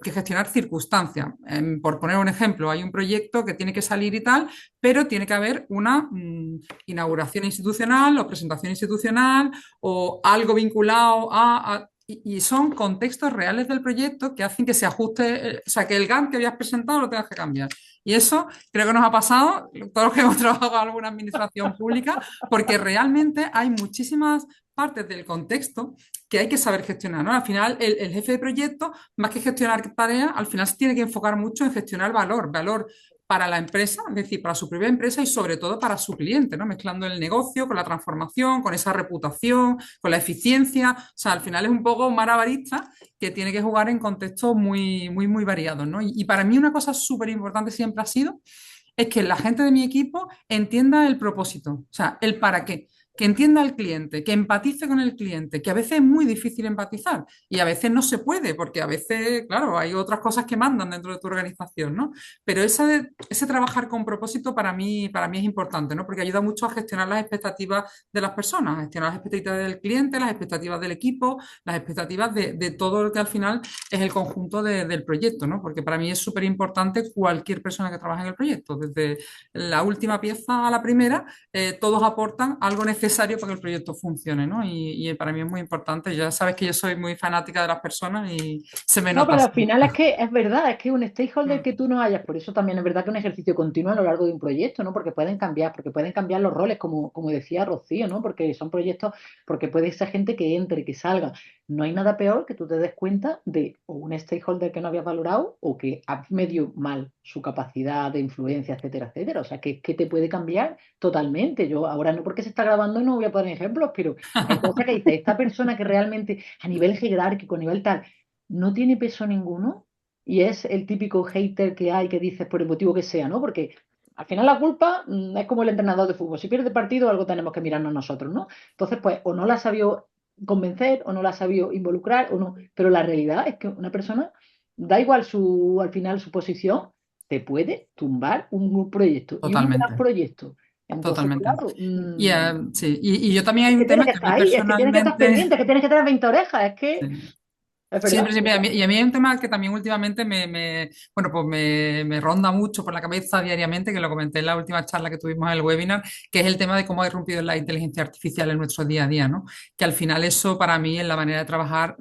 gestionar circunstancias. Por poner un ejemplo, hay un proyecto que tiene que salir y tal, pero tiene que haber una inauguración institucional o presentación institucional o algo vinculado y son contextos reales del proyecto que hacen que se ajuste, o sea, que el Gantt que habías presentado lo tengas que cambiar. Y eso creo que nos ha pasado, todos los que hemos trabajado en alguna administración pública, porque realmente hay muchísimas partes del contexto que hay que saber gestionar, ¿no? Al final, el jefe de proyecto, más que gestionar tareas, al final se tiene que enfocar mucho en gestionar valor para la empresa, es decir, para su propia empresa y sobre todo para su cliente, ¿no? Mezclando el negocio con la transformación, con esa reputación, con la eficiencia. O sea, al final es un poco un malabarista que tiene que jugar en contextos muy variados, ¿no? Y para mí una cosa súper importante siempre ha sido es que la gente de mi equipo entienda el propósito, o sea, el para qué, que entienda al cliente, que empatice con el cliente, que a veces es muy difícil empatizar y a veces no se puede, porque a veces, claro, hay otras cosas que mandan dentro de tu organización, ¿no? Pero ese trabajar con propósito para mí es importante, ¿no? Porque ayuda mucho a gestionar las expectativas de las personas, a gestionar las expectativas del cliente, las expectativas del equipo, las expectativas de todo lo que al final es el conjunto del proyecto, ¿no? Porque para mí es súper importante cualquier persona que trabaje en el proyecto, desde la última pieza a la primera, todos aportan algo necesario para que el proyecto funcione, ¿no? Y para mí es muy importante. Ya sabes que yo soy muy fanática de las personas y se me No, nota pero al así. final es que es verdad, es que un stakeholder Mm. que tú no hayas, por eso también es verdad que un ejercicio continuo a lo largo de un proyecto, ¿no? Porque pueden cambiar los roles, como decía Rocío, ¿no? Porque son proyectos, porque puede ser gente que entre, que salga. No hay nada peor que tú te des cuenta de o un stakeholder que no habías valorado o que has medido mal su capacidad de influencia, etcétera, etcétera. O sea, que te puede cambiar totalmente. Yo ahora no porque se está grabando no voy a poner ejemplos, pero hay cosas que dice, esta persona que realmente a nivel jerárquico, a nivel tal no tiene peso ninguno y es el típico hater que hay que dices por el motivo que sea, ¿no? Porque al final la culpa es como el entrenador de fútbol. Si pierde el partido, algo tenemos que mirarnos nosotros, ¿no? Entonces, pues, o no la ha sabido convencer, o no la ha sabido involucrar, o no. Pero la realidad es que una persona, da igual al final su posición, te puede tumbar un proyecto y un gran Totalmente, proyecto. Entonces, totalmente. claro, Sí, y yo también es hay que un tienes tema que que a estar mí ahí, es que tienes que estar personalmente... pendiente, es que tienes que tener 20 orejas, es que Sí. es verdad. Siempre, siempre. Y a mí hay un tema que también últimamente bueno, pues me ronda mucho por la cabeza diariamente, que lo comenté en la última charla que tuvimos en el webinar, que es el tema de cómo ha irrumpido la inteligencia artificial en nuestro día a día, ¿no? Que al final eso para mí en la manera de trabajar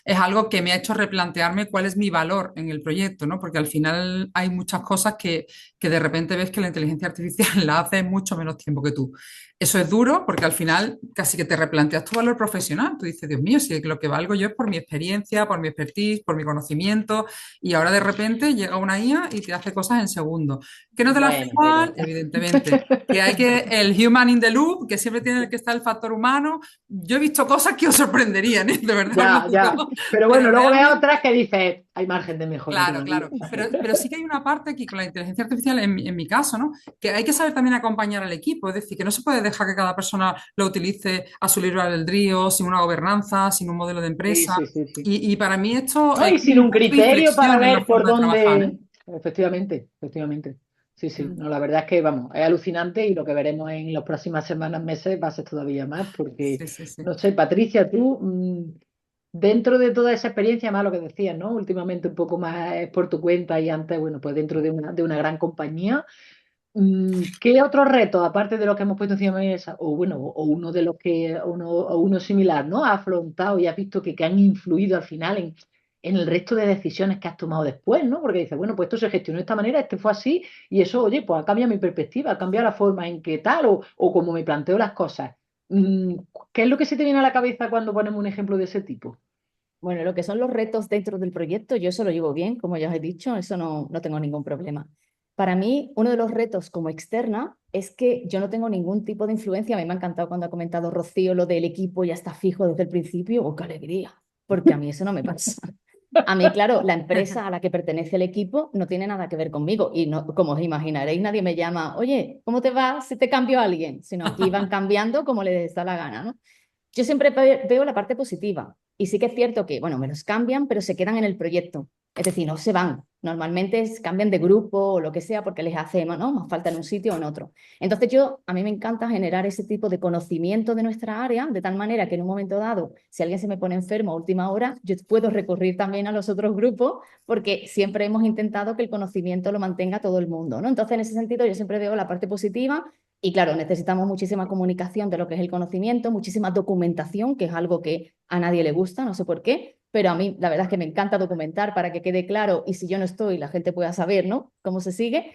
es algo que me ha hecho replantearme cuál es mi valor en el proyecto, ¿no? Porque al final hay muchas cosas que de repente ves que la inteligencia artificial la hace en mucho menos tiempo que tú. Eso es duro porque al final casi que te replanteas tu valor profesional. Tú dices, Dios mío, si lo que valgo yo es por mi experiencia, por mi expertise, por mi conocimiento, y ahora de repente llega una IA y te hace cosas en segundo. ¿Que no te la hace Bueno, igual? pero Evidentemente. Que hay que el human in the loop, que siempre tiene que estar el factor humano. Yo he visto cosas que os sorprenderían, ¿eh? De verdad os lo ya, ya. digo. Pero Pero bueno, luego veo realmente otras que dices, hay margen de mejora claro, todavía. claro. Pero sí que hay una parte aquí con la inteligencia artificial, en mi caso, ¿no? Que hay que saber también acompañar al equipo. Es decir, que no se puede dejar que cada persona lo utilice a su libre albedrío, sin una gobernanza, sin un modelo de Sí, empresa. sí, sí, sí. Y para mí esto No, es y como sin un un punto de criterio para inflexión en la ver por forma de trabajar, ¿eh? dónde. Efectivamente, efectivamente. Sí, sí. Mm. No, la verdad es que, vamos, es alucinante y lo que veremos en las próximas semanas, meses, va a ser todavía más, porque, Sí, sí, sí. no sé, Patricia, tú, dentro de toda esa experiencia, más lo que decías, ¿no? Últimamente un poco más por tu cuenta y antes, bueno, pues dentro de una gran compañía. ¿Qué otros retos, aparte de los que hemos puesto encima de la mesa, o bueno, o uno de los que, o uno similar, ¿no? Has afrontado y has visto que han influido al final en el resto de decisiones que has tomado después, ¿no? Porque dices, bueno, pues esto se gestionó de esta manera, este fue así, y eso, oye, pues ha cambiado mi perspectiva, ha cambiado la forma en que tal, o como me planteo las cosas. Mm, ¿Qué es lo que se te viene a la cabeza cuando ponemos un ejemplo de ese tipo? Bueno, lo que son los retos dentro del proyecto, yo eso lo llevo bien, como ya os he dicho, eso no tengo ningún problema. Para mí, uno de los retos como externa es que yo no tengo ningún tipo de influencia. A mí me ha encantado cuando ha comentado Rocío lo del equipo ya está fijo desde el principio. ¡Oh, qué alegría! Porque a mí eso no me pasa. A mí, claro, la empresa a la que pertenece el equipo no tiene nada que ver conmigo y no, como os imaginaréis, nadie me llama, oye, ¿cómo te va si te cambio a alguien? Sino aquí van cambiando como les da la gana, ¿no? Yo siempre veo la parte positiva y sí que es cierto que, bueno, me los cambian, pero se quedan en el proyecto. Es decir, no se van. Normalmente cambian de grupo o lo que sea porque les hace, ¿no?, más falta en un sitio o en otro. Entonces a mí me encanta generar ese tipo de conocimiento de nuestra área, de tal manera que en un momento dado, si alguien se me pone enfermo a última hora, yo puedo recurrir también a los otros grupos porque siempre hemos intentado que el conocimiento lo mantenga todo el mundo, ¿no? Entonces, en ese sentido, yo siempre veo la parte positiva. Y claro, necesitamos muchísima comunicación de lo que es el conocimiento, muchísima documentación, que es algo que a nadie le gusta, no sé por qué, pero a mí la verdad es que me encanta documentar para que quede claro y si yo no estoy, la gente pueda saber, ¿no? Cómo se sigue.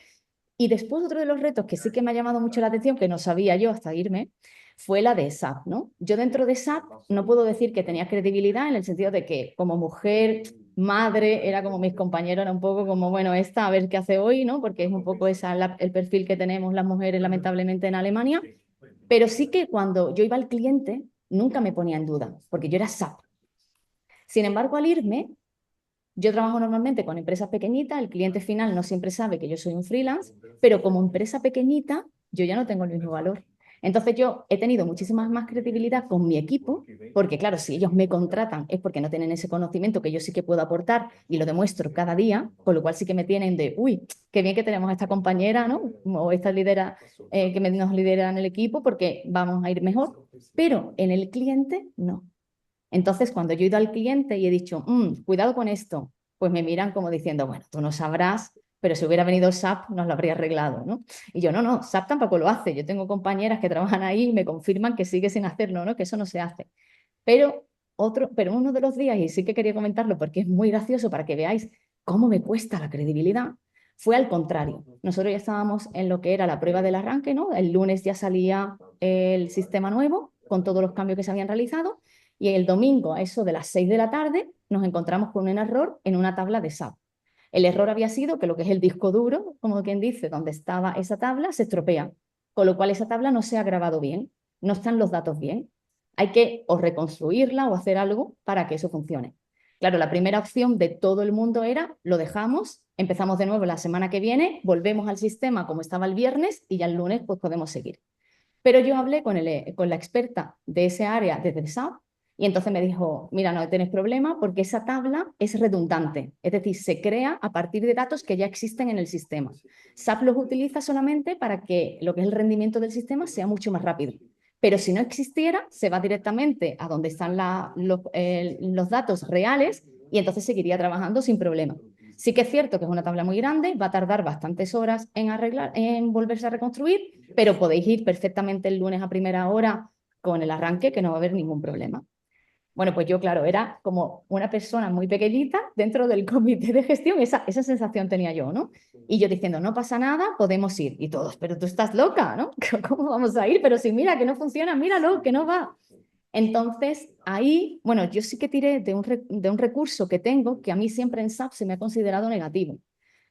Y después otro de los retos que sí que me ha llamado mucho la atención, que no sabía yo hasta irme, fue la de SAP, ¿no? Yo dentro de SAP no puedo decir que tenía credibilidad en el sentido de que como mujer, madre, era como mis compañeros, era un poco como, bueno, esta a ver qué hace hoy, ¿no? Porque es un poco el perfil que tenemos las mujeres lamentablemente en Alemania, pero sí que cuando yo iba al cliente, nunca me ponía en duda, porque yo era SAP. Sin embargo, al irme, yo trabajo normalmente con empresas pequeñitas, el cliente final no siempre sabe que yo soy un freelance, pero como empresa pequeñita, yo ya no tengo el mismo valor. Entonces yo he tenido muchísima más credibilidad con mi equipo, porque claro, si ellos me contratan es porque no tienen ese conocimiento que yo sí que puedo aportar y lo demuestro cada día, con lo cual sí que me tienen de, uy, qué bien que tenemos a esta compañera, ¿no? O esta lidera que nos lidera en el equipo porque vamos a ir mejor, pero en el cliente no. Entonces, cuando yo he ido al cliente y he dicho, cuidado con esto, pues me miran como diciendo, bueno, tú no sabrás, pero si hubiera venido SAP nos lo habría arreglado, ¿no? Y yo, no, no, SAP tampoco lo hace. Yo tengo compañeras que trabajan ahí y me confirman que sigue sin hacerlo, ¿no? Que eso no se hace. Pero uno de los días, y sí que quería comentarlo porque es muy gracioso para que veáis cómo me cuesta la credibilidad, fue al contrario. Nosotros ya estábamos en lo que era la prueba del arranque, ¿no? El lunes ya salía el sistema nuevo con todos los cambios que se habían realizado y el domingo, a eso de las 6 de la tarde, nos encontramos con un error en una tabla de SAP. El error había sido que lo que es el disco duro, como quien dice, donde estaba esa tabla, se estropea, con lo cual esa tabla no se ha grabado bien, no están los datos bien. Hay que o reconstruirla o hacer algo para que eso funcione. Claro, la primera opción de todo el mundo era, lo dejamos, empezamos de nuevo la semana que viene, volvemos al sistema como estaba el viernes y ya el lunes pues podemos seguir. Pero yo hablé con la experta de ese área de SAP y entonces me dijo, mira, no tenés problema porque esa tabla es redundante, es decir, se crea a partir de datos que ya existen en el sistema. SAP los utiliza solamente para que lo que es el rendimiento del sistema sea mucho más rápido. Pero si no existiera, se va directamente a donde están los datos reales y entonces seguiría trabajando sin problema. Sí que es cierto que es una tabla muy grande, va a tardar bastantes horas en volverse a reconstruir, pero podéis ir perfectamente el lunes a primera hora con el arranque, que no va a haber ningún problema. Bueno, pues yo, claro, era como una persona muy pequeñita dentro del comité de gestión, esa sensación tenía yo, ¿no? Y yo diciendo, no pasa nada, podemos ir. Y todos, pero tú estás loca, ¿no? ¿Cómo vamos a ir? Pero si mira que no funciona, míralo, que no va. Entonces, ahí, bueno, yo sí que tiré de un recurso que tengo que a mí siempre en SAP se me ha considerado negativo.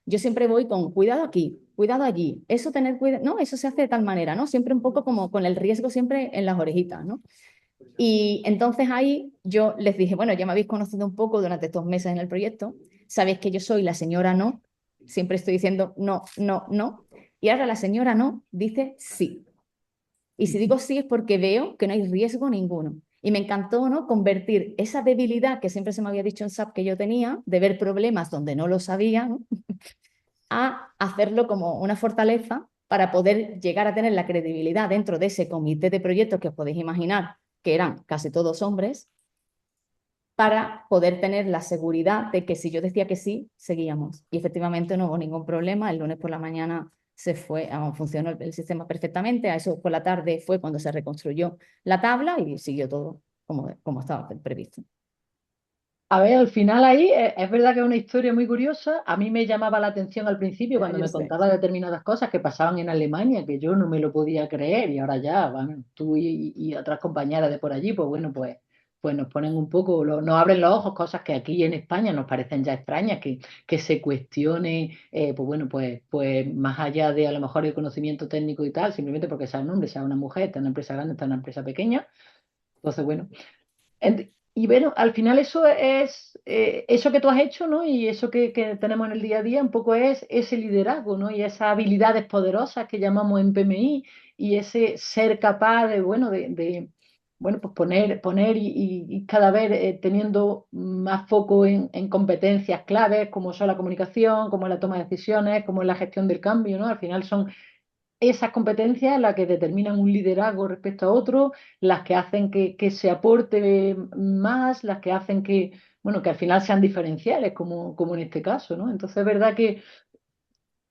Yo siempre voy con cuidado aquí, cuidado allí, eso tener cuidado, no, eso se hace de tal manera, ¿no? Siempre un poco como con el riesgo siempre en las orejitas, ¿no? Y entonces ahí yo les dije, bueno, ya me habéis conocido un poco durante estos meses en el proyecto, sabéis que yo soy la señora no, siempre estoy diciendo no, no, no, y ahora la señora no dice sí. Y si digo sí es porque veo que no hay riesgo ninguno. Y me encantó, ¿no? Convertir esa debilidad que siempre se me había dicho en SAP que yo tenía, de ver problemas donde no lo sabía, ¿no? A hacerlo como una fortaleza para poder llegar a tener la credibilidad dentro de ese comité de proyectos que os podéis imaginar, que eran casi todos hombres, para poder tener la seguridad de que si yo decía que sí, seguíamos. Y efectivamente no hubo ningún problema. El lunes por la mañana se fue, funcionó el sistema perfectamente. A eso por la tarde fue cuando se reconstruyó la tabla y siguió todo como estaba previsto. A ver, al final ahí es verdad que es una historia muy curiosa. A mí me llamaba la atención al principio cuando Yo me sé. contaba determinadas cosas que pasaban en Alemania, que yo no me lo podía creer y ahora ya, bueno, tú y otras compañeras de por allí, pues bueno, pues nos ponen un poco, nos abren los ojos, cosas que aquí en España nos parecen ya extrañas, que se cuestione, pues bueno, pues más allá de a lo mejor el conocimiento técnico y tal, simplemente porque sea un hombre, sea una mujer, está en una empresa grande, está en una empresa pequeña. Entonces, bueno. Y bueno, al final eso es, eso que tú has hecho, ¿no? Y eso que tenemos en el día a día, un poco es ese liderazgo, ¿no? Y esas habilidades poderosas que llamamos en PMI y ese ser capaz de, bueno, bueno, pues poner y cada vez teniendo más foco en competencias claves como son la comunicación, como la toma de decisiones, como la gestión del cambio, ¿no? Al final son esas competencias las que determinan un liderazgo respecto a otro, las que hacen que se aporte más, las que hacen bueno, que al final sean diferenciales, como en este caso, ¿no? Entonces es verdad que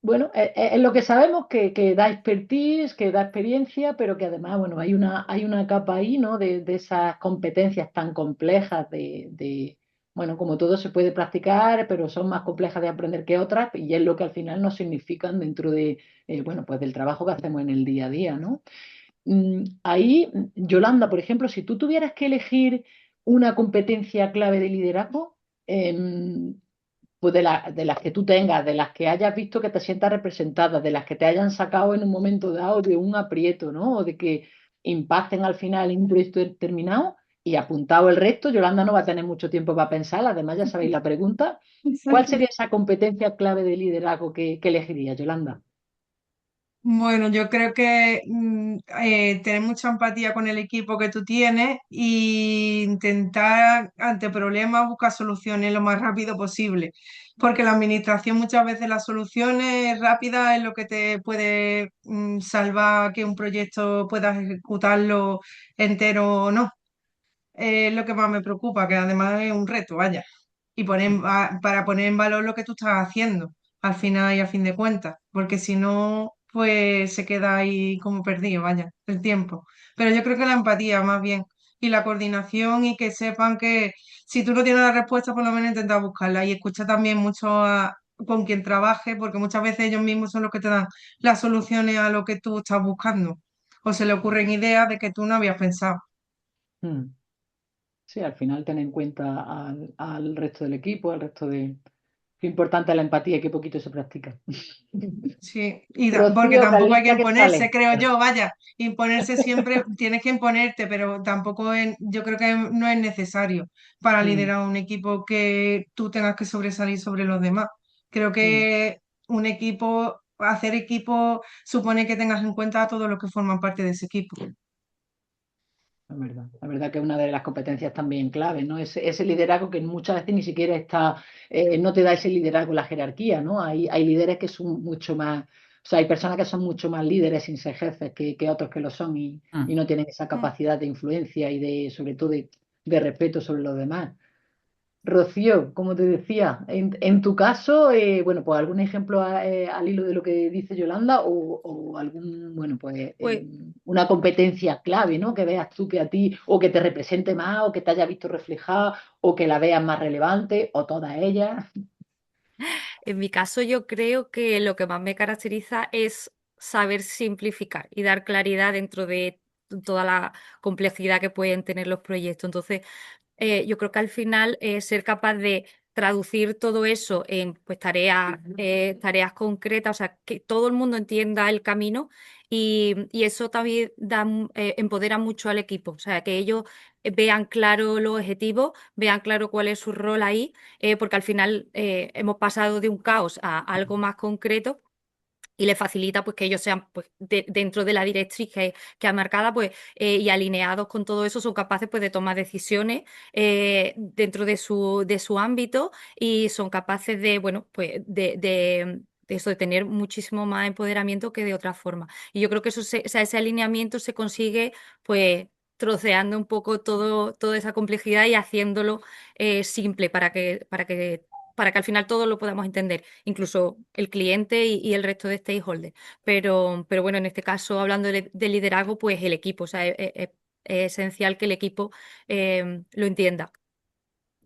Bueno, es lo que sabemos que da expertise, que da experiencia, pero que además, bueno, hay una capa ahí, ¿no? De esas competencias tan complejas bueno, como todo se puede practicar, pero son más complejas de aprender que otras, y es lo que al final nos significan dentro bueno, pues del trabajo que hacemos en el día a día, ¿no? Ahí, Yolanda, por ejemplo, si tú tuvieras que elegir una competencia clave de liderazgo, em, pues de las que tú tengas, de las que hayas visto que te sientas representada, de las que te hayan sacado en un momento dado de un aprieto, ¿no? O de que impacten al final en un proyecto determinado y apuntado el resto, Yolanda no va a tener mucho tiempo para pensar, además ya sabéis la pregunta. ¿Cuál sería esa competencia clave de liderazgo que elegirías, Yolanda? Bueno, yo creo que tener mucha empatía con el equipo que tú tienes e intentar ante problemas buscar soluciones lo más rápido posible, porque la administración muchas veces las soluciones rápidas es lo que te puede salvar que un proyecto puedas ejecutarlo entero o no. Es lo que más me preocupa, que además es un reto, vaya, y para poner en valor lo que tú estás haciendo al final y a fin de cuentas, porque si no, pues se queda ahí como perdido, vaya, el tiempo. Pero yo creo que la empatía más bien y la coordinación y que sepan que si tú no tienes la respuesta, por lo menos intenta buscarla y escucha también mucho con quien trabaje, porque muchas veces ellos mismos son los que te dan las soluciones a lo que tú estás buscando o se le ocurren ideas de que tú no habías pensado. Hmm. Sí, al final ten en cuenta al resto del equipo, al resto de... Qué importante es la empatía y qué poquito se practica. Sí, porque Rocío, tampoco hay que calienta que imponerse, sale. creo yo, vaya, imponerse siempre tienes que imponerte, pero tampoco yo creo que no es necesario para Mm, liderar un equipo que tú tengas que sobresalir sobre los demás. Creo mm. que un equipo, hacer equipo supone que tengas en cuenta a todos los que forman parte de ese equipo. La verdad que es una de las competencias también clave, ¿no? Ese liderazgo que muchas veces ni siquiera está, no te da ese liderazgo la jerarquía, ¿no? Hay líderes que son mucho más, o sea, hay personas que son mucho más líderes sin ser jefes que otros que lo son y Mm. no tienen esa Mm. capacidad de influencia y sobre todo de respeto sobre los demás. Rocío, como te decía, en tu caso, bueno, pues algún ejemplo al hilo de lo que dice Yolanda o algún, bueno, pues Pues una competencia clave, ¿no? Que veas tú que a ti o que te represente más o que te haya visto reflejada o que la veas más relevante o todas ellas. en mi caso yo creo que lo que más me caracteriza es saber simplificar y dar claridad dentro de toda la complejidad que pueden tener los proyectos. Entonces, yo creo que al final ser capaz de traducir todo eso en pues, tareas concretas, o sea, que todo el mundo entienda el camino y eso también empodera mucho al equipo, o sea, que ellos vean claro los objetivos, vean claro cuál es su rol ahí, porque al final hemos pasado de un caos a algo más concreto y le facilita pues que ellos sean pues dentro de la directriz que ha marcada pues y alineados con todo eso son capaces pues de tomar decisiones dentro de su ámbito y son capaces de bueno pues de eso de tener muchísimo más empoderamiento que de otra forma y yo creo que o sea, ese alineamiento se consigue pues troceando un poco toda esa complejidad y haciéndolo simple para que al final todos lo podamos entender, incluso el cliente y el resto de stakeholders. Pero bueno, en este caso, hablando de liderazgo, pues el equipo, o sea, es esencial que el equipo lo entienda.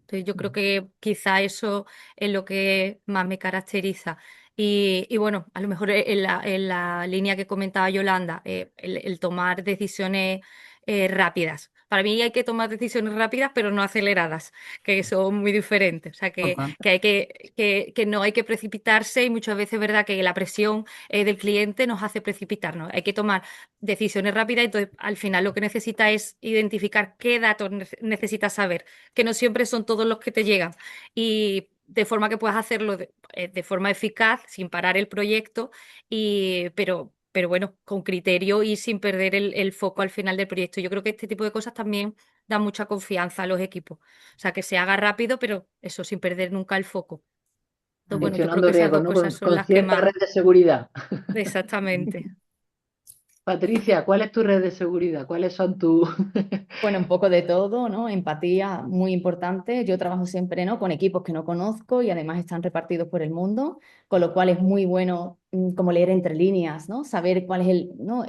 Entonces, yo creo que quizá eso es lo que más me caracteriza. Y bueno, a lo mejor en la línea que comentaba Yolanda, el tomar decisiones rápidas. Para mí hay que tomar decisiones rápidas, pero no aceleradas, que son muy diferentes. O sea, Total. que hay que no hay que precipitarse y muchas veces es verdad que la presión del cliente nos hace precipitarnos. Hay que tomar decisiones rápidas, entonces al final lo que necesita es identificar qué datos necesitas saber que no siempre son todos los que te llegan. Y de forma que puedas hacerlo de forma eficaz, sin parar el proyecto, pero bueno, con criterio y sin perder el foco al final del proyecto. Yo creo que este tipo de cosas también dan mucha confianza a los equipos. O sea, que se haga rápido, pero eso, sin perder nunca el foco. Entonces, Mm. bueno, yo creo Gestionando que esas riesgos, dos ¿no? cosas son Con las que cierta red más... de seguridad. Exactamente. Patricia, ¿cuál es tu red de seguridad? ¿Cuáles son tus... Bueno, un poco de todo, ¿no? Empatía, muy importante. Yo trabajo siempre, ¿no? Con equipos que no conozco y además están repartidos por el mundo, con lo cual es muy bueno como leer entre líneas, ¿no? Saber cuál es ¿no?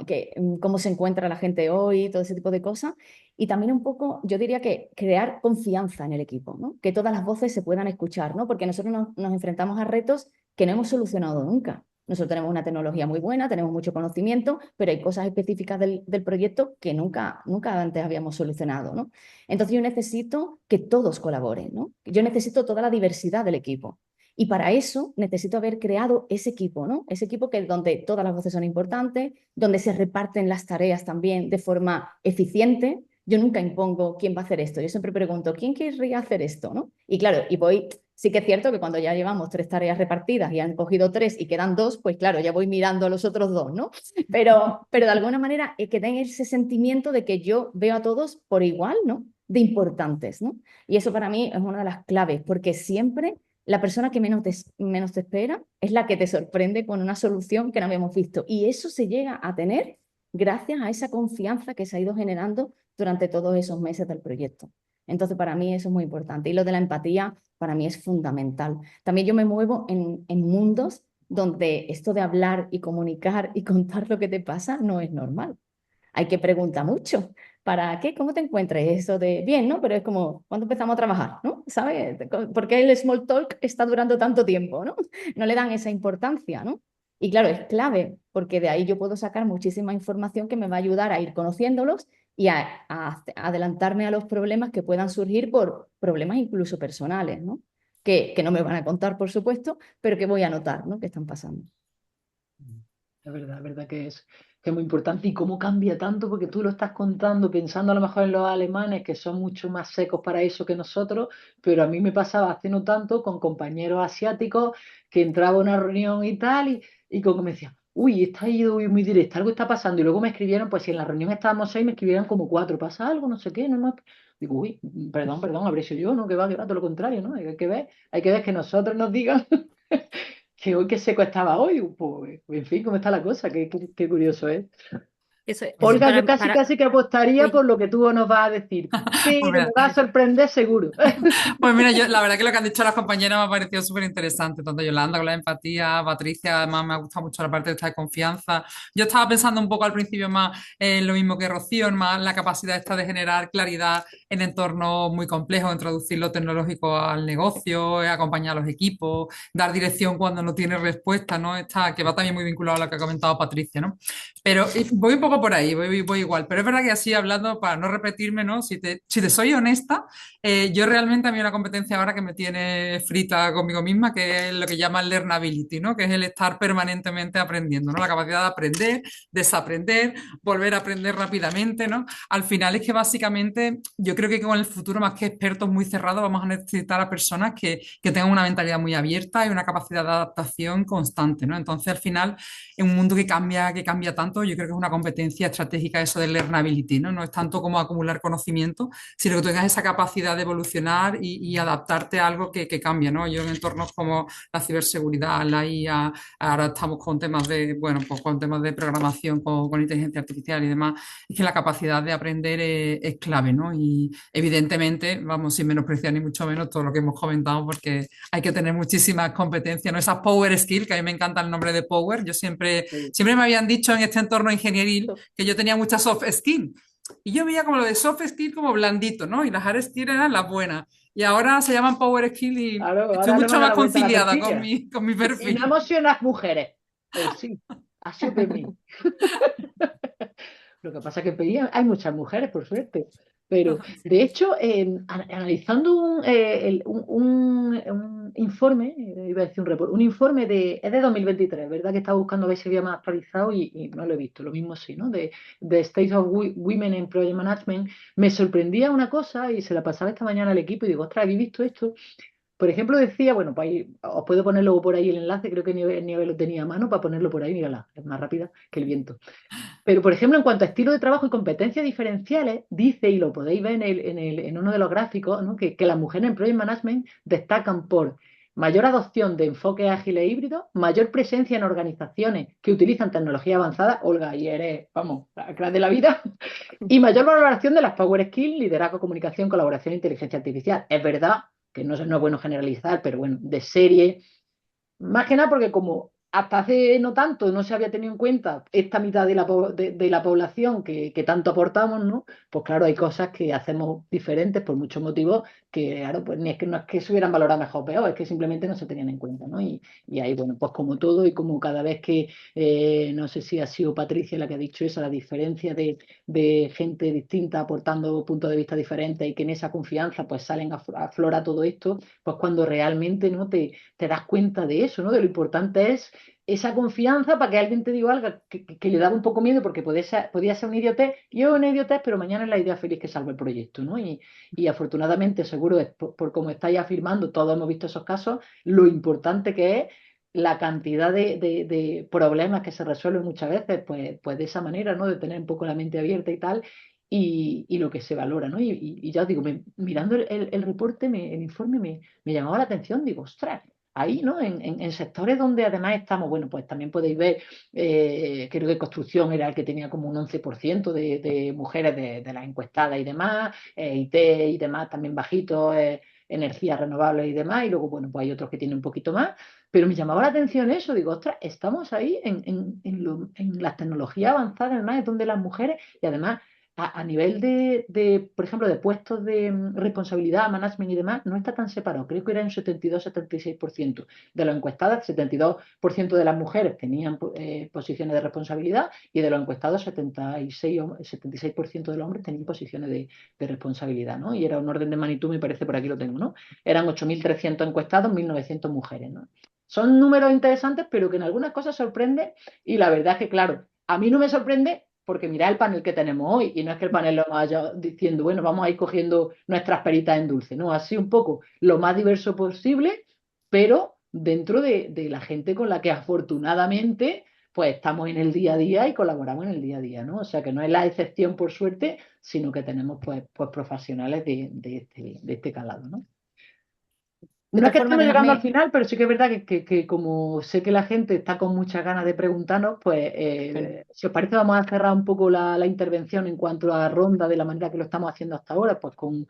Cómo se encuentra la gente hoy, todo ese tipo de cosas. Y también un poco, yo diría que crear confianza en el equipo, ¿no? Que todas las voces se puedan escuchar, ¿no? Porque nosotros nos enfrentamos a retos que no hemos solucionado nunca. Nosotros tenemos una tecnología muy buena, tenemos mucho conocimiento, pero hay cosas específicas del proyecto que nunca antes habíamos solucionado, ¿no? Entonces yo necesito que todos colaboren, ¿no? Yo necesito toda la diversidad del equipo. Y para eso necesito haber creado ese equipo, ¿no? Ese equipo donde todas las voces son importantes, donde se reparten las tareas también de forma eficiente. Yo nunca impongo quién va a hacer esto. Yo siempre pregunto, ¿quién querría hacer esto, ¿no? Y claro, sí que es cierto que cuando ya llevamos 3 tareas repartidas y han cogido 3 y quedan 2, pues claro, ya voy mirando a los otros 2, ¿no? Pero de alguna manera que den ese sentimiento de que yo veo a todos por igual, ¿no? De importantes, ¿no? Y eso para mí es una de las claves, porque siempre la persona que menos te espera es la que te sorprende con una solución que no habíamos visto. Y eso se llega a tener gracias a esa confianza que se ha ido generando durante todos esos meses del proyecto. Entonces, para mí eso es muy importante. Y lo de la empatía, para mí es fundamental. También yo me muevo en mundos donde esto de hablar y comunicar y contar lo que te pasa no es normal. Hay que preguntar mucho. ¿Para qué? ¿Cómo te encuentras? Eso de bien, ¿no? Pero es como, ¿cuándo empezamos a trabajar? ¿No? ¿Sabes? ¿Por qué el small talk está durando tanto tiempo? ¿No? No le dan esa importancia, ¿no? Y claro, es clave, porque de ahí yo puedo sacar muchísima información que me va a ayudar a ir conociéndolos y a adelantarme a los problemas que puedan surgir por problemas incluso personales, ¿no? Que no me van a contar, por supuesto, pero que voy a notar, ¿no? Que están pasando. Es verdad que es muy importante y cómo cambia tanto, porque tú lo estás contando pensando a lo mejor en los alemanes, que son mucho más secos para eso que nosotros, pero a mí me pasaba hace no tanto con compañeros asiáticos que entraba a una reunión y tal, y como que me decían, uy, está ido muy directa, algo está pasando, y luego me escribieron, pues si en la reunión estábamos 6, me escribieron como 4, ¿pasa algo? No sé qué, no más. Digo, uy, perdón, habré sido yo, ¿no? Que va, todo lo contrario, ¿no? Hay que ver que nosotros nos digan que hoy qué seco estaba hoy, pues, en fin, cómo está la cosa, qué curioso es. Eso Olga, yo casi que apostaría Uy, por lo que tú nos vas a decir, Pues pero me mira, va a sorprender seguro. pues mira, yo la verdad que lo que han dicho las compañeras me ha parecido súper interesante, tanto Yolanda con la empatía, Patricia, además me ha gustado mucho la parte de esta de confianza. Yo estaba pensando un poco al principio más en lo mismo que Rocío, en más la capacidad esta de generar claridad en entornos muy complejos, introducir lo tecnológico al negocio, acompañar a los equipos, dar dirección cuando no tiene respuesta, ¿no? Esta, que va también muy vinculado a lo que ha comentado Patricia, ¿no? Pero voy un poco por ahí, voy igual, pero es verdad que así hablando, para no repetirme, ¿no? Si te soy honesta, yo realmente a mí una competencia ahora que me tiene frita conmigo misma, que es lo que llama learnability, ¿no? Que es el estar permanentemente aprendiendo, ¿no? La capacidad de aprender, desaprender, volver a aprender rápidamente, ¿no? Al final es que básicamente yo creo que con el futuro, más que expertos muy cerrados, vamos a necesitar a personas que tengan una mentalidad muy abierta y una capacidad de adaptación constante, ¿no? Entonces al final, en un mundo que cambia tanto, yo creo que es una competencia estratégica eso del learnability, ¿no? No es tanto como acumular conocimiento, sino que tú tengas esa capacidad de evolucionar y adaptarte a algo que cambia, ¿no? Yo en entornos como la ciberseguridad, la IA, ahora estamos con temas de, bueno, pues con temas de programación, con inteligencia artificial y demás, es que la capacidad de aprender es clave, ¿no? Y evidentemente, vamos, sin menospreciar ni mucho menos todo lo que hemos comentado, porque hay que tener muchísimas competencias, ¿no? Esas power skills, que a mí me encanta el nombre de power, yo siempre me habían dicho en este entorno ingenieril que yo tenía mucha soft skill. Y yo veía como lo de soft skill como blandito, ¿no? Y las hard skill eran las buenas. Y ahora se llaman power skill y Claro, estoy ahora le mucho van a más la vuelta a la conciliada con tortilla. mi Y no perfil. emocionas mujeres. Pues sí, así es mí. Lo que pasa es que en Peña hay muchas mujeres, por suerte. Pero, de hecho, analizando un informe, iba a decir un report, un informe es de 2023, ¿verdad? Que estaba buscando a ver si había más actualizado y no lo he visto. Lo mismo sí, ¿no? De State of Women in Project Management. Me sorprendía una cosa y se la pasaba esta mañana al equipo y digo, ostras, ¿habéis visto esto? Por ejemplo, decía, bueno, pues ahí, os puedo poner luego por ahí el enlace, creo que Nieve lo tenía a mano para ponerlo por ahí, mírala, es más rápida que el viento. Pero, por ejemplo, en cuanto a estilo de trabajo y competencias diferenciales, dice, y lo podéis ver en uno de los gráficos, ¿no? que las mujeres en Project Management destacan por mayor adopción de enfoques ágiles e híbridos, mayor presencia en organizaciones que utilizan tecnología avanzada, Olga, y eres, vamos, la crack de la vida, y mayor valoración de las Power Skills, liderazgo, comunicación, colaboración e inteligencia artificial. Es verdad que no es bueno generalizar, pero bueno, de serie, más que nada porque como hasta hace no tanto no se había tenido en cuenta esta mitad de de la población que tanto aportamos, ¿no? Pues claro, hay cosas que hacemos diferentes por muchos motivos que, claro, pues ni es que no es que se hubieran valorado mejor o peor, es que simplemente no se tenían en cuenta, ¿no? Y ahí, bueno, pues como todo y como cada vez que, no sé si ha sido Patricia la que ha dicho eso, la diferencia de gente distinta aportando puntos de vista diferentes y que en esa confianza pues salen aflora todo esto, pues cuando realmente, ¿no? Te das cuenta de eso, ¿no? De lo importante es esa confianza para que alguien te diga algo que le daba un poco miedo porque podía ser un idiotez, y es una idiotez, pero mañana es la idea feliz que salva el proyecto, ¿no? Y afortunadamente, seguro, por como estáis afirmando, todos hemos visto esos casos, lo importante que es la cantidad de problemas que se resuelven muchas veces, pues de esa manera, ¿no? De tener un poco la mente abierta y tal, y lo que se valora, ¿no? Y ya os digo, mirando el reporte, el informe me llamaba la atención, digo, ostras, ahí, ¿no? En sectores donde además estamos, bueno, pues también podéis ver, creo que construcción era el que tenía como un 11% de mujeres de las encuestadas y demás, IT y demás también bajito, energías renovables y demás, y luego, bueno, pues hay otros que tienen un poquito más, pero me llamaba la atención eso, digo, ostras, estamos ahí en las tecnologías avanzadas, además, es donde las mujeres, y además a nivel por ejemplo, de puestos de responsabilidad, management y demás, no está tan separado. Creo que era un 72-76% de los encuestados, 72% de las mujeres tenían posiciones de responsabilidad y de los encuestados 76% de los hombres tenían posiciones de responsabilidad, ¿no? Y era un orden de magnitud, me parece, por aquí lo tengo, ¿no? Eran 8.300 encuestados, 1.900 mujeres, ¿no? Son números interesantes, pero que en algunas cosas sorprende y la verdad es que, claro, a mí no me sorprende porque mirad el panel que tenemos hoy y no es que el panel lo vaya diciendo, bueno, vamos a ir cogiendo nuestras peritas en dulce, no, así un poco lo más diverso posible, pero dentro de la gente con la que afortunadamente pues estamos en el día a día y colaboramos en el día a día, ¿no? O sea que no es la excepción por suerte, sino que tenemos pues profesionales de este calado, ¿no? De No es todas que formas, estemos llegando al déjame, final, pero sí que es verdad que como sé que la gente está con muchas ganas de preguntarnos, pues claro. si os parece vamos a cerrar un poco la intervención en cuanto a ronda de la manera que lo estamos haciendo hasta ahora, pues con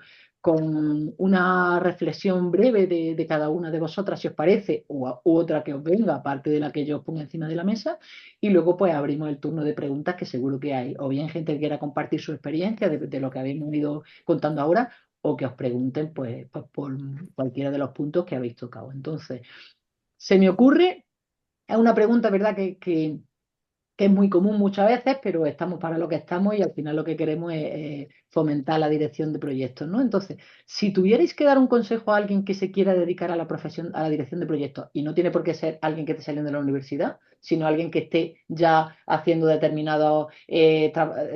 una reflexión breve de cada una de vosotras, si os parece, u otra que os venga, aparte de la que yo os ponga encima de la mesa, y luego pues abrimos el turno de preguntas que seguro que hay, o bien gente que quiera compartir su experiencia de lo que habéis ido contando ahora, o que os pregunten pues por cualquiera de los puntos que habéis tocado. Entonces, se me ocurre, es una pregunta, ¿verdad?, que es muy común muchas veces, pero estamos para lo que estamos y al final lo que queremos es fomentar la dirección de proyectos, ¿no? Entonces, si tuvierais que dar un consejo a alguien que se quiera dedicar a la profesión, a la dirección de proyectos, y no tiene por qué ser alguien que esté saliendo de la universidad, sino alguien que esté ya haciendo determinados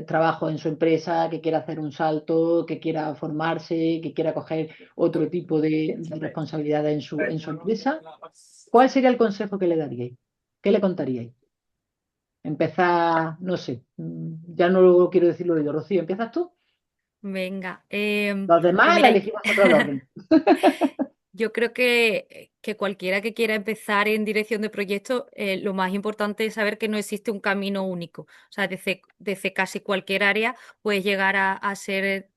trabajos en su empresa, que quiera hacer un salto, que quiera formarse, que quiera coger otro tipo de responsabilidades en su empresa, ¿cuál sería el consejo que le daríais? ¿Qué le contaríais? Empezar, no sé, ya no lo quiero decirlo yo, Rocío, ¿empiezas tú? Venga, Los pues demás la mira, elegimos otro orden. yo creo que cualquiera que quiera empezar en dirección de proyectos, lo más importante es saber que no existe un camino único. O sea, desde casi cualquier área puedes llegar a ser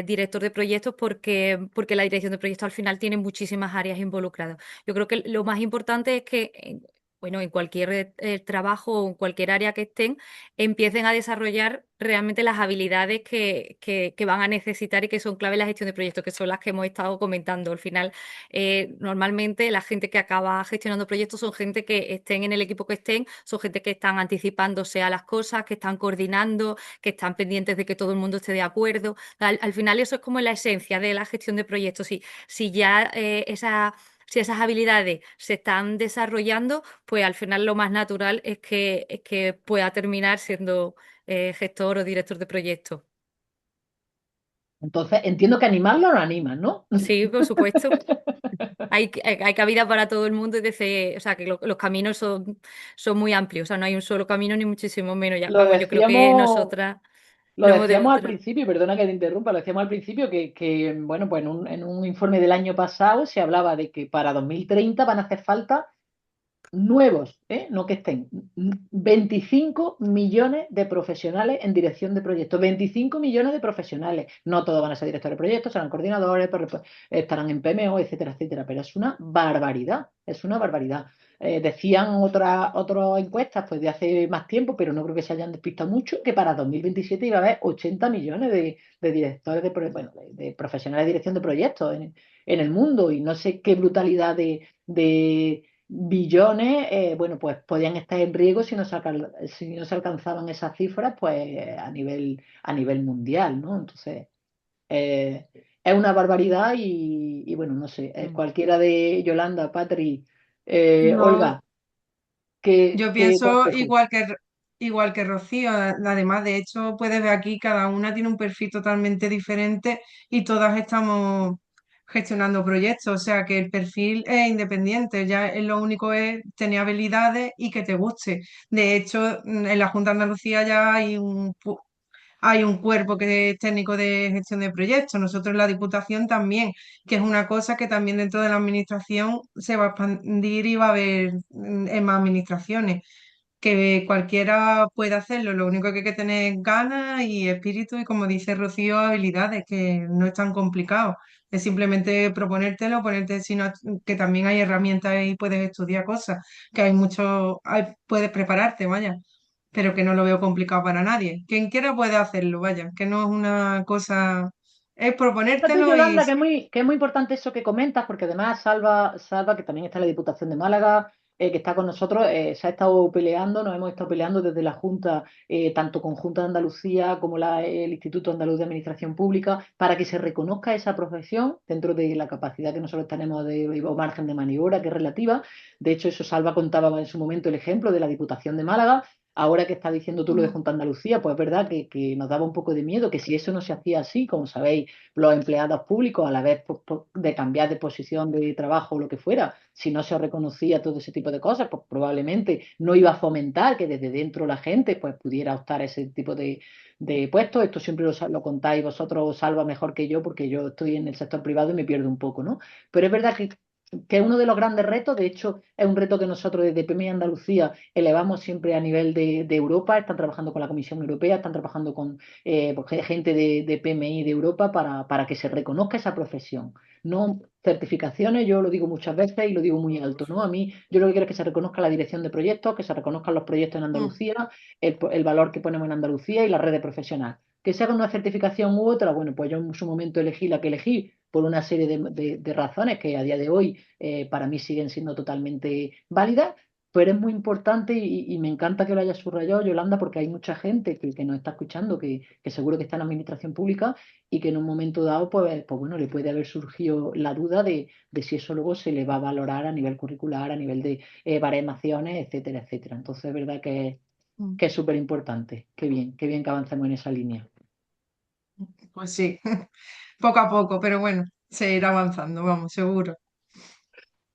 director de proyectos porque la dirección de proyectos al final tiene muchísimas áreas involucradas. Yo creo que lo más importante es que, bueno, en cualquier trabajo o en cualquier área que estén, empiecen a desarrollar realmente las habilidades que van a necesitar y que son clave en la gestión de proyectos, que son las que hemos estado comentando. Al final, normalmente la gente que acaba gestionando proyectos son gente que estén en el equipo que estén, son gente que están anticipándose a las cosas, que están coordinando, que están pendientes de que todo el mundo esté de acuerdo. Al final eso es como la esencia de la gestión de proyectos. Si ya si esas habilidades se están desarrollando, pues al final lo más natural es que pueda terminar siendo gestor o director de proyecto. Entonces, entiendo que animarlo lo animan, ¿no? Sí, por supuesto. Hay cabida para todo el mundo o sea, que los caminos son muy amplios. O sea, no hay un solo camino ni muchísimo menos. Ya, Lo vamos, yo creo que decíamos, nosotras lo lo hemos decíamos al demostrado. principio, y perdona que te interrumpa, lo decíamos al principio bueno, pues en un informe del año pasado se hablaba de que para 2030 van a hacer falta nuevos, no que estén, 25 millones de profesionales en dirección de proyectos, 25 millones de profesionales. No todos van a ser directores de proyectos, serán coordinadores, estarán en PMO, etcétera, etcétera, pero es una barbaridad, es una barbaridad. decían otras encuestas pues de hace más tiempo, pero no creo que se hayan despistado mucho, que para 2027 iba a haber 80 millones de directores bueno, de profesionales de dirección de proyectos en el mundo, y no sé qué brutalidad de billones, bueno, pues podían estar en riesgo si no se alcanzaban esas cifras, pues a nivel mundial, ¿no? Entonces, es una barbaridad y bueno, no sé, cualquiera de Yolanda, Patri, No, Olga, yo ¿qué pienso consejo? igual que Rocío. Además, de hecho, puedes ver aquí, cada una tiene un perfil totalmente diferente y todas estamos gestionando proyectos. O sea que el perfil es independiente, ya lo único es tener habilidades y que te guste. De hecho, en la Junta de Andalucía ya hay un cuerpo que es técnico de gestión de proyectos. Nosotros en la Diputación también, que es una cosa que también dentro de la administración se va a expandir y va a haber en más administraciones, que cualquiera puede hacerlo. Lo único que hay que tener es ganas y espíritu y, como dice Rocío, habilidades, que no es tan complicado. Es simplemente proponértelo, ponerte, sino que también hay herramientas y puedes estudiar cosas, que hay mucho, puedes prepararte, vaya, pero que no lo veo complicado para nadie. Quien quiera puede hacerlo, vaya, que no es una cosa, es Fíjate, proponértelo y Yolanda, que es muy importante eso que comentas, porque además Salva, que también está en la Diputación de Málaga, que está con nosotros, se ha estado peleando, nos hemos estado peleando desde la Junta, tanto con Junta de Andalucía como el Instituto Andaluz de Administración Pública, para que se reconozca esa profesión dentro de la capacidad que nosotros tenemos o margen de maniobra, que es relativa. De hecho, eso Salva contaba en su momento el ejemplo de la Diputación de Málaga. Ahora que estás diciendo tú lo de mm, Junta de Andalucía, pues es verdad que nos daba un poco de miedo, que si eso no se hacía así, como sabéis, los empleados públicos, a la vez de cambiar de posición de trabajo o lo que fuera, si no se reconocía todo ese tipo de cosas, pues probablemente no iba a fomentar que desde dentro la gente pues pudiera optar a ese tipo de puestos. Esto siempre lo contáis vosotros, Salva, mejor que yo, porque yo estoy en el sector privado y me pierdo un poco, ¿no? Pero es verdad que es uno de los grandes retos. De hecho, es un reto que nosotros desde PMI Andalucía elevamos siempre a nivel de Europa. Están trabajando con la Comisión Europea, están trabajando con pues, gente de PMI de Europa para que se reconozca esa profesión. No certificaciones, yo lo digo muchas veces y lo digo muy alto, ¿no? A mí, yo lo que quiero es que se reconozca la dirección de proyectos, que se reconozcan los proyectos en mm, Andalucía, el valor que ponemos en Andalucía y la red de profesional. Que se haga una certificación u otra, bueno, pues yo en su momento elegí la que elegí por una serie de razones que a día de hoy para mí siguen siendo totalmente válidas, pero es muy importante y me encanta que lo hayas subrayado, Yolanda, porque hay mucha gente que nos está escuchando, que seguro que está en la administración pública y que en un momento dado, pues bueno, le puede haber surgido la duda de si eso luego se le va a valorar a nivel curricular, a nivel de baremaciones, etcétera, etcétera. Entonces, es verdad mm. que es súper importante. Qué bien que avancemos en esa línea. Pues sí, poco a poco, pero bueno, se irá avanzando, vamos, seguro.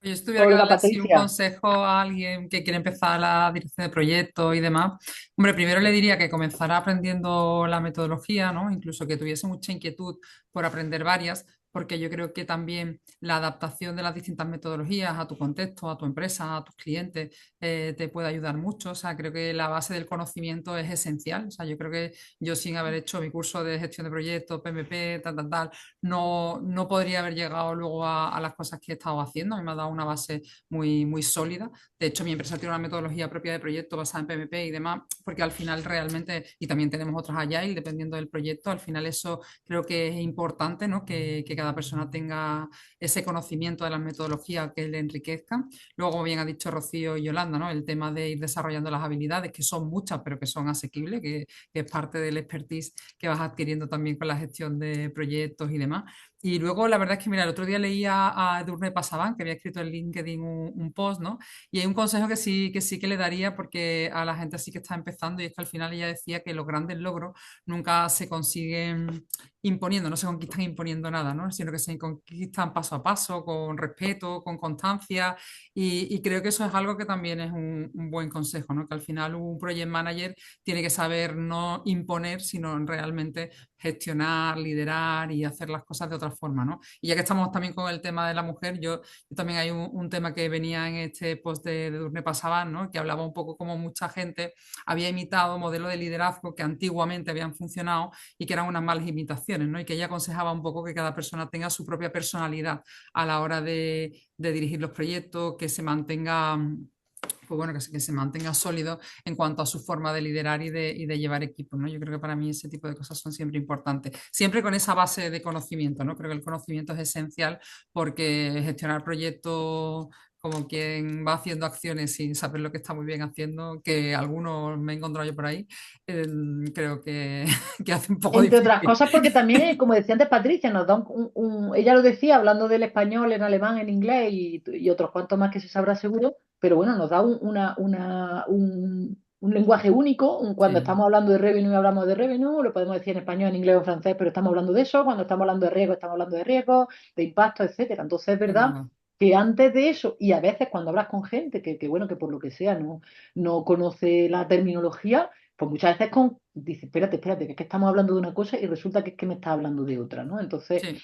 Yo si tuviera que Olga, darle así un Patricia. consejo a alguien que quiere empezar la dirección de proyectos y demás, hombre, primero le diría que comenzara aprendiendo la metodología, ¿no? Incluso que tuviese mucha inquietud por aprender varias, porque yo creo que también la adaptación de las distintas metodologías a tu contexto, a tu empresa, a tus clientes, te puede ayudar mucho. O sea, creo que la base del conocimiento es esencial. O sea, yo creo que yo sin haber hecho mi curso de gestión de proyectos, PMP, tal, no podría haber llegado luego a las cosas que he estado haciendo. A mí me ha dado una base muy sólida. De hecho, mi empresa tiene una metodología propia de proyecto basada en PMP y demás, porque al final realmente, y también tenemos otras Agile, dependiendo del proyecto, al final eso creo que es importante, ¿no? Que cada persona tenga ese conocimiento de las metodologías que le enriquezcan. Luego, como bien ha dicho Rocío y Yolanda, ¿no? El tema de ir desarrollando las habilidades, que son muchas, pero que son asequibles, que es parte del expertise que vas adquiriendo también con la gestión de proyectos y demás. Y luego, la verdad es que, mira, el otro día leía a Edurne Pasaban, que había escrito en LinkedIn un post, ¿no? Y hay un consejo que sí que le daría porque a la gente así que está empezando, y es que al final ella decía que los grandes logros nunca se consiguen imponiendo, no se conquistan imponiendo nada, ¿no? Sino que se conquistan paso a paso, con respeto, con constancia, y creo que eso es algo que también es un buen consejo, ¿no? Que al final un project manager tiene que saber no imponer, sino realmente gestionar, liderar y hacer las cosas de otra forma, ¿no? Y ya que estamos también con el tema de la mujer, yo también hay un tema que venía en este post de Durne Pasaban, ¿no? Que hablaba un poco como mucha gente había imitado modelos de liderazgo que antiguamente habían funcionado y que eran unas malas imitaciones, ¿no? Y que ella aconsejaba un poco que cada persona tenga su propia personalidad a la hora de dirigir los proyectos, que se mantenga pues bueno, que se mantenga sólido en cuanto a su forma de liderar y de llevar equipos, ¿no? Yo creo que para mí ese tipo de cosas son siempre importantes. Siempre con esa base de conocimiento, ¿no? Creo que el conocimiento es esencial porque gestionar proyectos como quien va haciendo acciones sin saber lo que está muy bien haciendo, que algunos me he encontrado yo por ahí, creo que, que hace un poco Entre otras difícil. cosas, porque también, como decía antes Patricia, nos da ella lo decía hablando del español, en alemán, en inglés y otros cuantos más que se sabrá seguro, pero bueno, nos da un lenguaje único. Cuando Sí, estamos hablando de revenue, hablamos de revenue, lo podemos decir en español, en inglés o en francés, pero estamos hablando de eso. Cuando estamos hablando de riesgo, estamos hablando de riesgo, de impacto, etcétera. Entonces, es es verdad verdad. que antes de eso, y a veces cuando hablas con gente bueno, que por lo que sea no conoce la terminología, pues muchas veces dice, espérate, que es que estamos hablando de una cosa y resulta que es que me está hablando de otra, ¿no? Entonces, Sí.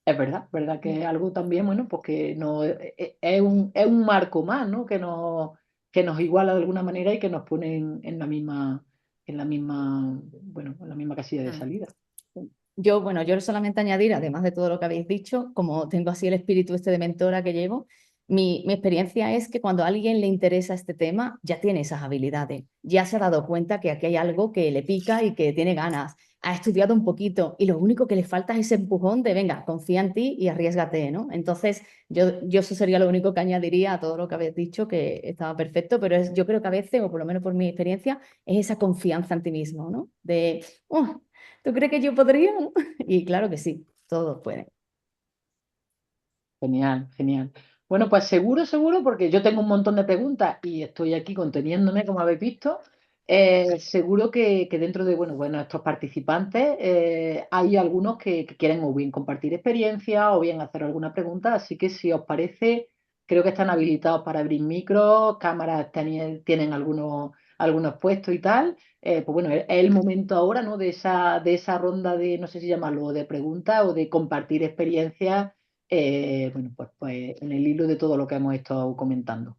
es verdad que es algo también, bueno, pues que no, es un marco más, ¿no? Que nos iguala de alguna manera y que nos pone bueno, en la misma casilla de Mm. salida. Bueno, yo solamente añadir, además de todo lo que habéis dicho, como tengo así el espíritu este de mentora que llevo, mi experiencia es que cuando a alguien le interesa este tema, ya tiene esas habilidades, ya se ha dado cuenta que aquí hay algo que le pica y que tiene ganas, ha estudiado un poquito y lo único que le falta es ese empujón de, venga, confía en ti y arriésgate, ¿no? Entonces, yo eso sería lo único que añadiría a todo lo que habéis dicho, que estaba perfecto, pero yo creo que a veces, o por lo menos por mi experiencia, es esa confianza en ti mismo, ¿no? De, "Oh, ¿tú crees que yo podría? Y claro que sí, todos pueden. Genial, genial. Bueno, pues seguro, porque yo tengo un montón de preguntas y estoy aquí conteniéndome, como habéis visto. Seguro que dentro de, bueno, estos participantes hay algunos que quieren o bien compartir experiencia o bien hacer alguna pregunta. Así que si os parece, creo que están habilitados para abrir micros, cámaras tienen algunos puestos y tal. Pues bueno, es el momento ahora, ¿no? De esa ronda de, no sé si llamarlo, de preguntas o de compartir experiencias, bueno, pues en el hilo de todo lo que hemos estado comentando.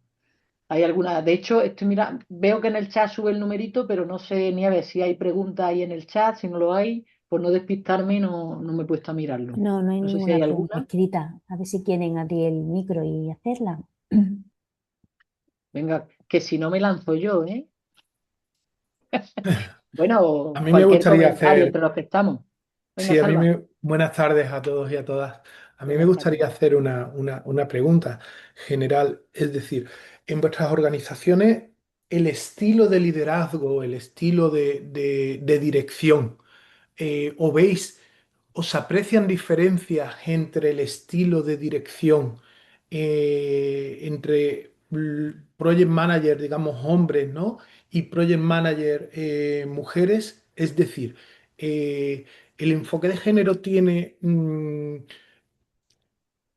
Hay alguna, de hecho, mira, veo que en el chat sube el numerito, pero no sé, Nieves, si hay preguntas ahí en el chat. Si no lo hay, por no despistarme, no me he puesto a mirarlo. No, no hay No sé si ninguna hay pregunta alguna. escrita. A ver si quieren abrir el micro y hacerla. Venga, que si no me lanzo yo, ¿eh? Bueno, A mí me cualquier gustaría comentario hacer, entre los que estamos. Venga, sí, Salva. buenas tardes a todos y a todas. A mí me Buenas tardes. gustaría hacer una pregunta general, es decir, en vuestras organizaciones, el estilo de liderazgo, el estilo de dirección, ¿o veis, os aprecian diferencias entre el estilo de dirección entre project manager, digamos, hombres, ¿no? Y project manager mujeres? Es decir, el enfoque de género tiene,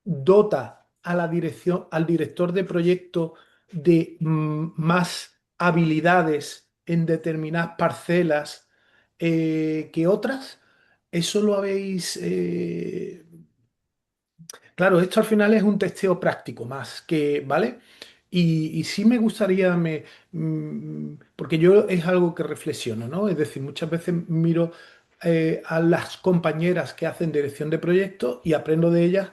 dota a la dirección, al director de proyecto de más habilidades en determinadas parcelas que otras. Eso lo habéis. Claro, esto al final es un testeo práctico más que, ¿vale? Y sí me gustaría, porque yo es algo que reflexiono, ¿no? Es decir, muchas veces miro a las compañeras que hacen dirección de proyectos y aprendo de ellas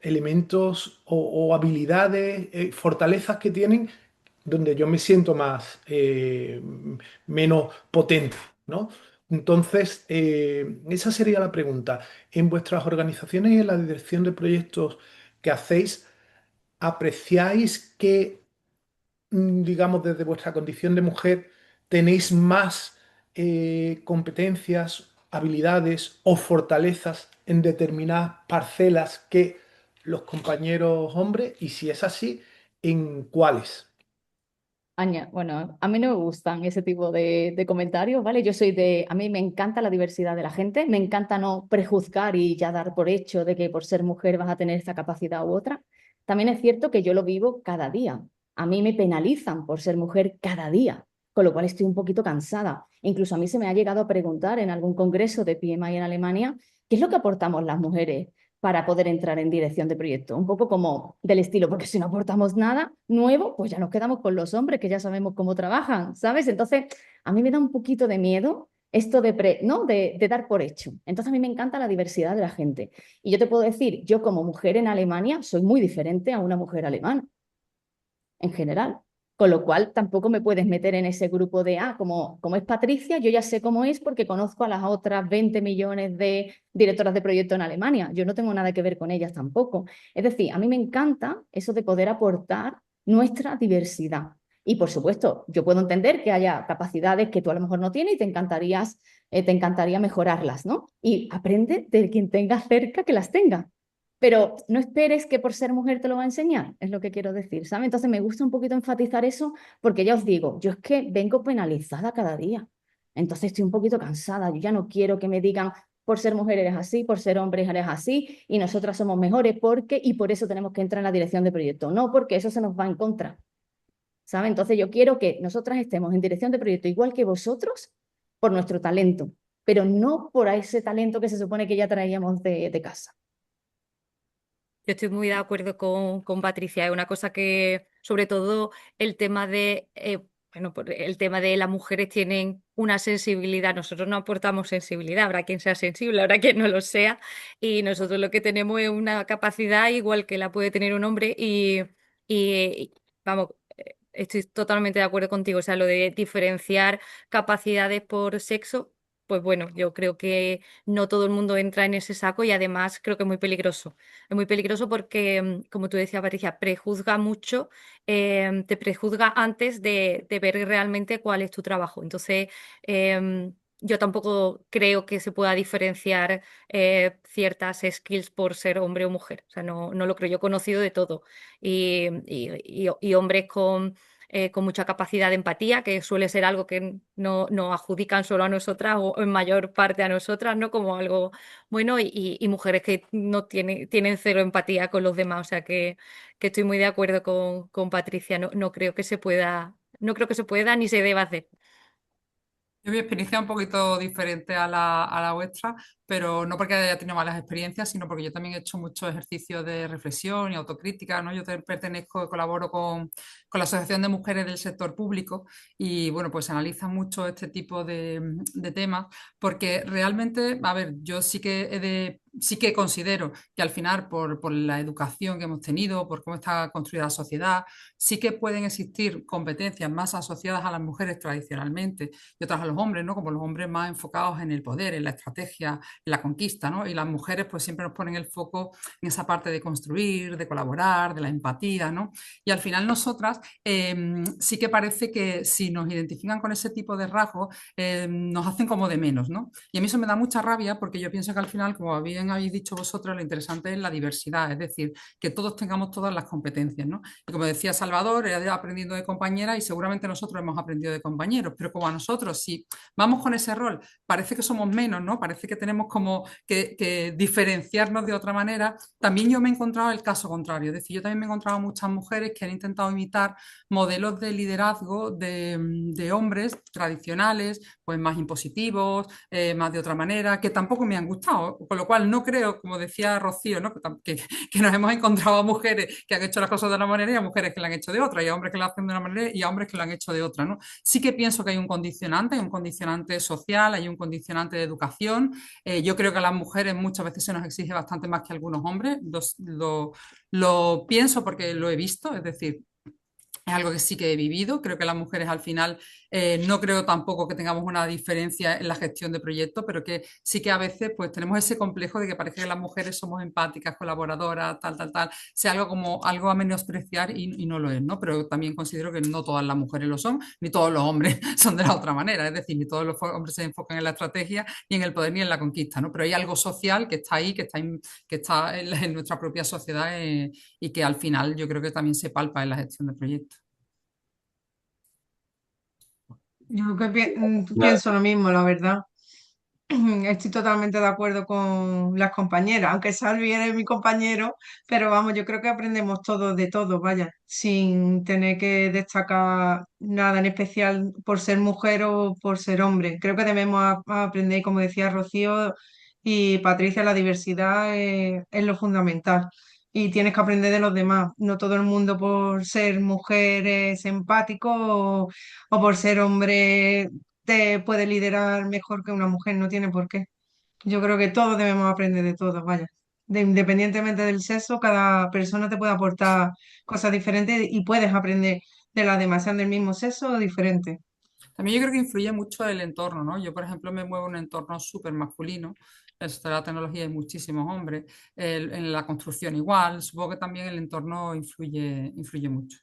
elementos o habilidades, fortalezas que tienen donde yo me siento más, menos potente, ¿no? Entonces, esa sería la pregunta. En vuestras organizaciones y en la dirección de proyectos que hacéis, ¿apreciáis que, digamos, desde vuestra condición de mujer tenéis más competencias, habilidades o fortalezas en determinadas parcelas que los compañeros hombres? Y si es así, ¿en cuáles? Bueno, a mí no me gustan ese tipo de comentarios, ¿vale? A mí me encanta la diversidad de la gente, me encanta no prejuzgar y ya dar por hecho de que por ser mujer vas a tener esta capacidad u otra. También es cierto que yo lo vivo cada día. A mí me penalizan por ser mujer cada día, con lo cual estoy un poquito cansada. Incluso a mí se me ha llegado a preguntar en algún congreso de PMI en Alemania, ¿qué es lo que aportamos las mujeres para poder entrar en dirección de proyecto? Un poco como del estilo, porque si no aportamos nada nuevo, pues ya nos quedamos con los hombres que ya sabemos cómo trabajan, ¿sabes? Entonces, a mí me da un poquito de miedo esto ¿no? de dar por hecho. Entonces, a mí me encanta la diversidad de la gente. Y yo te puedo decir, yo como mujer en Alemania soy muy diferente a una mujer alemana. en general. Con lo cual, tampoco me puedes meter en ese grupo de, como es Patricia, yo ya sé cómo es porque conozco a las otras 20 millones de directoras de proyecto en Alemania. Yo no tengo nada que ver con ellas tampoco. Es decir, a mí me encanta eso de poder aportar nuestra diversidad. Y por supuesto, yo puedo entender que haya capacidades que tú a lo mejor no tienes y te encantaría mejorarlas, ¿no? Y aprende de quien tengas cerca que las tenga. Pero no esperes que por ser mujer te lo va a enseñar, es lo que quiero decir, ¿sabes? Entonces me gusta un poquito enfatizar eso porque ya os digo, yo es que vengo penalizada cada día. Entonces estoy un poquito cansada, yo ya no quiero que me digan por ser mujer eres así, por ser hombre eres así y nosotras somos mejores porque y por eso tenemos que entrar en la dirección de proyecto. No, porque eso se nos va en contra, ¿sabes? Entonces yo quiero que nosotras estemos en dirección de proyecto igual que vosotros por nuestro talento, pero no por ese talento que se supone que ya traíamos de casa. Yo estoy muy de acuerdo con Patricia. Es una cosa que, sobre todo, el tema el tema de las mujeres tienen una sensibilidad. Nosotros no aportamos sensibilidad. Habrá quien sea sensible, habrá quien no lo sea. Y nosotros lo que tenemos es una capacidad igual que la puede tener un hombre. Vamos, estoy totalmente de acuerdo contigo. O sea, lo de diferenciar capacidades por sexo. Pues bueno, yo creo que no todo el mundo entra en ese saco y además creo que es muy peligroso. Es muy peligroso porque, como tú decías, Patricia, prejuzga mucho, te prejuzga antes de ver realmente cuál es tu trabajo. Entonces, yo tampoco creo que se pueda diferenciar ciertas skills por ser hombre o mujer. O sea, no lo creo. Yo he conocido de todo. Y hombres con mucha capacidad de empatía, que suele ser algo que no nos adjudican solo a nosotras o en mayor parte a nosotras, ¿no? Como algo bueno, y mujeres que no tienen cero empatía con los demás. O sea que estoy muy de acuerdo con Patricia. No creo que se pueda, no creo que se pueda ni se deba hacer. Yo mi experiencia es un poquito diferente a la vuestra, pero no porque haya tenido malas experiencias, sino porque yo también he hecho mucho ejercicio de reflexión y autocrítica, ¿no? Pertenezco, colaboro con la Asociación de Mujeres del Sector Público y, bueno, pues se analiza mucho este tipo de temas porque realmente, a ver, yo sí que considero que al final, por la educación que hemos tenido, por cómo está construida la sociedad, sí que pueden existir competencias más asociadas a las mujeres tradicionalmente y otras a los hombres, ¿no? Como los hombres más enfocados en el poder, en la estrategia, en la conquista, ¿no? Y las mujeres pues siempre nos ponen el foco en esa parte de construir, de colaborar, de la empatía, ¿no? Y al final nosotras sí que parece que si nos identifican con ese tipo de rasgos, nos hacen como de menos, ¿no? Y a mí eso me da mucha rabia porque yo pienso que al final, como bien habéis dicho vosotros, lo interesante es la diversidad, es decir, que todos tengamos todas las competencias, ¿no? Y como decía Salvador, era aprendiendo de compañeras y seguramente nosotros hemos aprendido de compañeros, pero como a nosotros, si vamos con ese rol, parece que somos menos, ¿no? Parece que tenemos como que diferenciarnos de otra manera. También yo me he encontrado el caso contrario, es decir, yo también me he encontrado muchas mujeres que han intentado imitar modelos de liderazgo de hombres tradicionales, pues más impositivos, más de otra manera, que tampoco me han gustado, con lo cual no creo, como decía Rocío, ¿no? que nos hemos encontrado a mujeres que han hecho las cosas de una manera y a mujeres que lo han hecho de otra, y a hombres que lo hacen de una manera y a hombres que lo han hecho de otra, ¿no? Sí que pienso que hay un condicionante social, hay un condicionante de educación. Yo creo que a las mujeres muchas veces se nos exige bastante más que a algunos hombres. Lo pienso porque lo he visto, es decir, es algo que sí que he vivido. Creo que las mujeres al final no creo tampoco que tengamos una diferencia en la gestión de proyectos, pero que sí que a veces pues tenemos ese complejo de que parece que las mujeres somos empáticas, colaboradoras, tal, sea algo como algo a menospreciar y no lo es, ¿no? Pero también considero que no todas las mujeres lo son, ni todos los hombres son de la otra manera, es decir, ni todos los hombres se enfocan en la estrategia, ni en el poder, ni en la conquista, ¿no? Pero hay algo social que está ahí, que está en nuestra propia sociedad y que al final yo creo que también se palpa en la gestión de proyectos. Yo pienso lo mismo, la verdad. Estoy totalmente de acuerdo con las compañeras, aunque Salvi eres mi compañero, pero vamos, yo creo que aprendemos todos de todo, vaya, sin tener que destacar nada en especial por ser mujer o por ser hombre. Creo que debemos aprender, como decía Rocío y Patricia, la diversidad es lo fundamental. Y tienes que aprender de los demás. No todo el mundo por ser mujer es empático o por ser hombre te puede liderar mejor que una mujer, no tiene por qué. Yo creo que todos debemos aprender de todos, vaya. independientemente del sexo, cada persona te puede aportar cosas diferentes y puedes aprender de las demás, sean del mismo sexo o diferentes. También yo creo que influye mucho el entorno, ¿no? Yo, por ejemplo, me muevo en un entorno súper masculino. En el sector de la tecnología hay muchísimos hombres. En la construcción igual. Supongo que también el entorno influye mucho.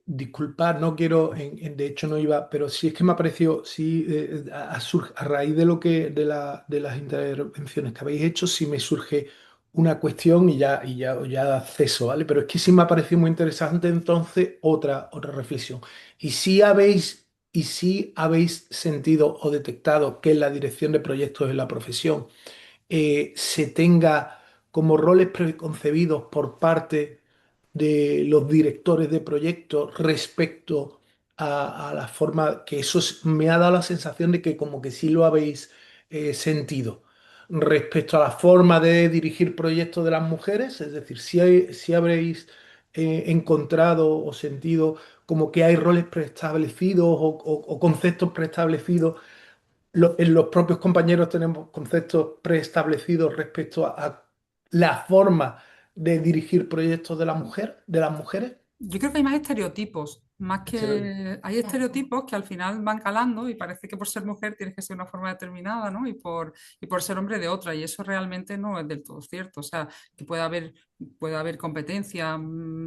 Disculpad, no quiero, de hecho no iba, pero sí es que me ha parecido, sí, a raíz de lo de de las intervenciones que habéis hecho, sí me surge una cuestión y ya ceso, ¿vale? Pero es que sí me ha parecido muy interesante entonces otra reflexión. Y si habéis sentido o detectado que en la dirección de proyectos en la profesión se tenga como roles preconcebidos por parte de los directores de proyectos respecto a la forma que me ha dado la sensación de que como que sí lo habéis sentido. Respecto a la forma de dirigir proyectos de las mujeres, es decir, si habréis encontrado o sentido como que hay roles preestablecidos o conceptos preestablecidos. En los propios compañeros tenemos conceptos preestablecidos respecto a la forma de dirigir proyectos de de las mujeres. Yo creo que hay más estereotipos, más Estereotipos. que hay estereotipos que al final van calando y parece que por ser mujer tienes que ser de una forma determinada, ¿no? Y por ser hombre de otra, y eso realmente no es del todo cierto. O sea, que puede haber competencia,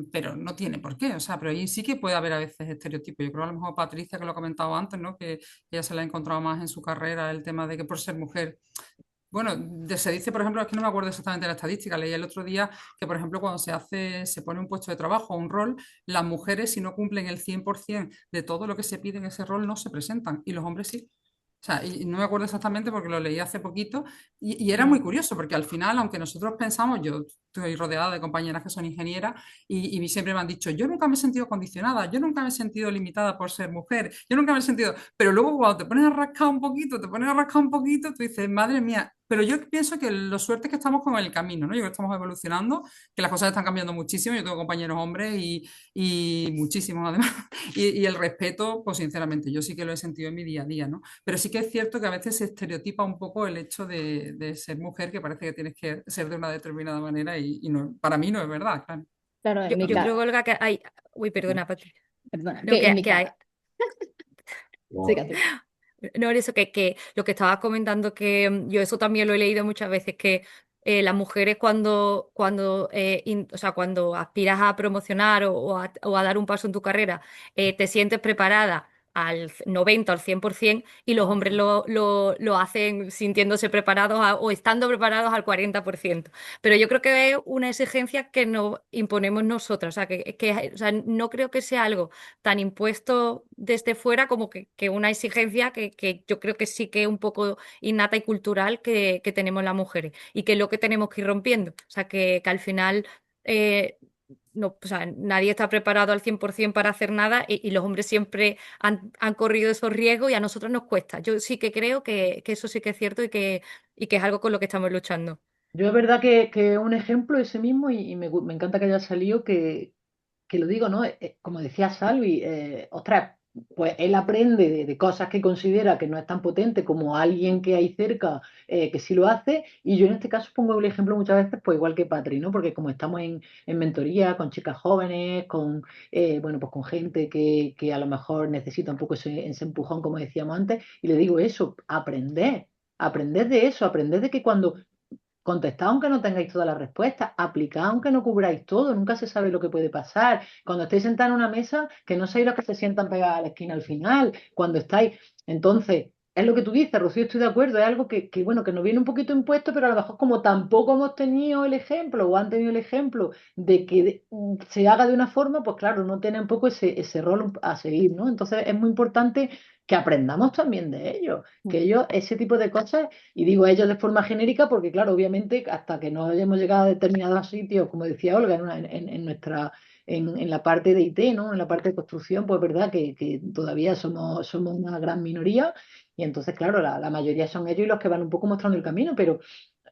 pero no tiene por qué. O sea, pero ahí sí que puede haber a veces estereotipos. Yo creo a lo mejor Patricia, que lo ha comentado antes, ¿no? Que ella se la ha encontrado más en su carrera el tema de que por ser mujer. Bueno, se dice, por ejemplo, es que no me acuerdo exactamente de la estadística, leí el otro día que, por ejemplo, cuando se pone un puesto de trabajo o un rol, las mujeres, si no cumplen el 100% de todo lo que se pide en ese rol, no se presentan, y los hombres sí. O sea, y no me acuerdo exactamente porque lo leí hace poquito, y era muy curioso, porque al final, aunque nosotros pensamos, yo estoy rodeada de compañeras que son ingenieras, y siempre me han dicho, yo nunca me he sentido condicionada, yo nunca me he sentido limitada por ser mujer, yo nunca me he sentido, pero luego cuando te pones a rascar un poquito, tú dices, madre mía, pero yo pienso que lo suerte es que estamos con el camino, ¿no? Yo creo que estamos evolucionando, que las cosas están cambiando muchísimo. Yo tengo compañeros hombres y muchísimos además. Y el respeto, pues sinceramente, yo sí que lo he sentido en mi día a día, ¿no? Pero sí que es cierto que a veces se estereotipa un poco el hecho de ser mujer, que parece que tienes que ser de una determinada manera y no, para mí no es verdad, claro. Claro, en Yo, mi yo creo, caso, Olga, que hay... Uy, perdona, Patri. perdona, No, que en mi que hay... caso, sí, Catherine. No, eso que lo que estabas comentando, que yo eso también lo he leído muchas veces, que las mujeres o sea, cuando aspiras a promocionar o a dar un paso en tu carrera, te sientes preparada al 90 o al 100% y los hombres lo hacen sintiéndose preparados o estando preparados al 40%. Pero yo creo que es una exigencia que nos imponemos nosotros, o sea, o sea, no creo que sea algo tan impuesto desde fuera como que una exigencia que yo creo que sí que es un poco innata y cultural que tenemos las mujeres y que es lo que tenemos que ir rompiendo. O sea, que al final eh, no, o sea, nadie está preparado al 100% para hacer nada y los hombres siempre han corrido esos riesgos y a nosotros nos cuesta. Yo sí que creo que eso sí que es cierto y que es algo con lo que estamos luchando. Yo es verdad que un ejemplo ese mismo, y me encanta que haya salido, que lo digo, ¿no? Como decía Salvi, ostras, pues él aprende de cosas que considera que no es tan potente como alguien que hay cerca que sí lo hace, y yo en este caso pongo el ejemplo muchas veces, pues igual que Patri, ¿no? Porque como estamos en mentoría con chicas jóvenes, bueno, pues con gente que a lo mejor necesita un poco ese empujón, como decíamos antes, y le digo eso, aprender de eso, aprender de que cuando contestad aunque no tengáis todas las respuestas, aplicad aunque no cubráis todo, nunca se sabe lo que puede pasar. Cuando estáis sentados en una mesa, que no sois los que se sientan pegados a la esquina al final, cuando estáis. Entonces, es lo que tú dices, Rocío, estoy de acuerdo, es algo bueno, que nos viene un poquito impuesto, pero a lo mejor como tampoco hemos tenido el ejemplo o han tenido el ejemplo de que se haga de una forma, pues claro, no tiene un poco ese rol a seguir, ¿no? Entonces, es muy importante que aprendamos también de ellos, que ellos, ese tipo de cosas, y digo ellos de forma genérica porque, claro, obviamente, hasta que no hayamos llegado a determinados sitios, como decía Olga, en la parte de IT, ¿no? En la parte de construcción, pues es verdad que todavía somos una gran minoría, y entonces, claro, la mayoría son ellos y los que van un poco mostrando el camino, pero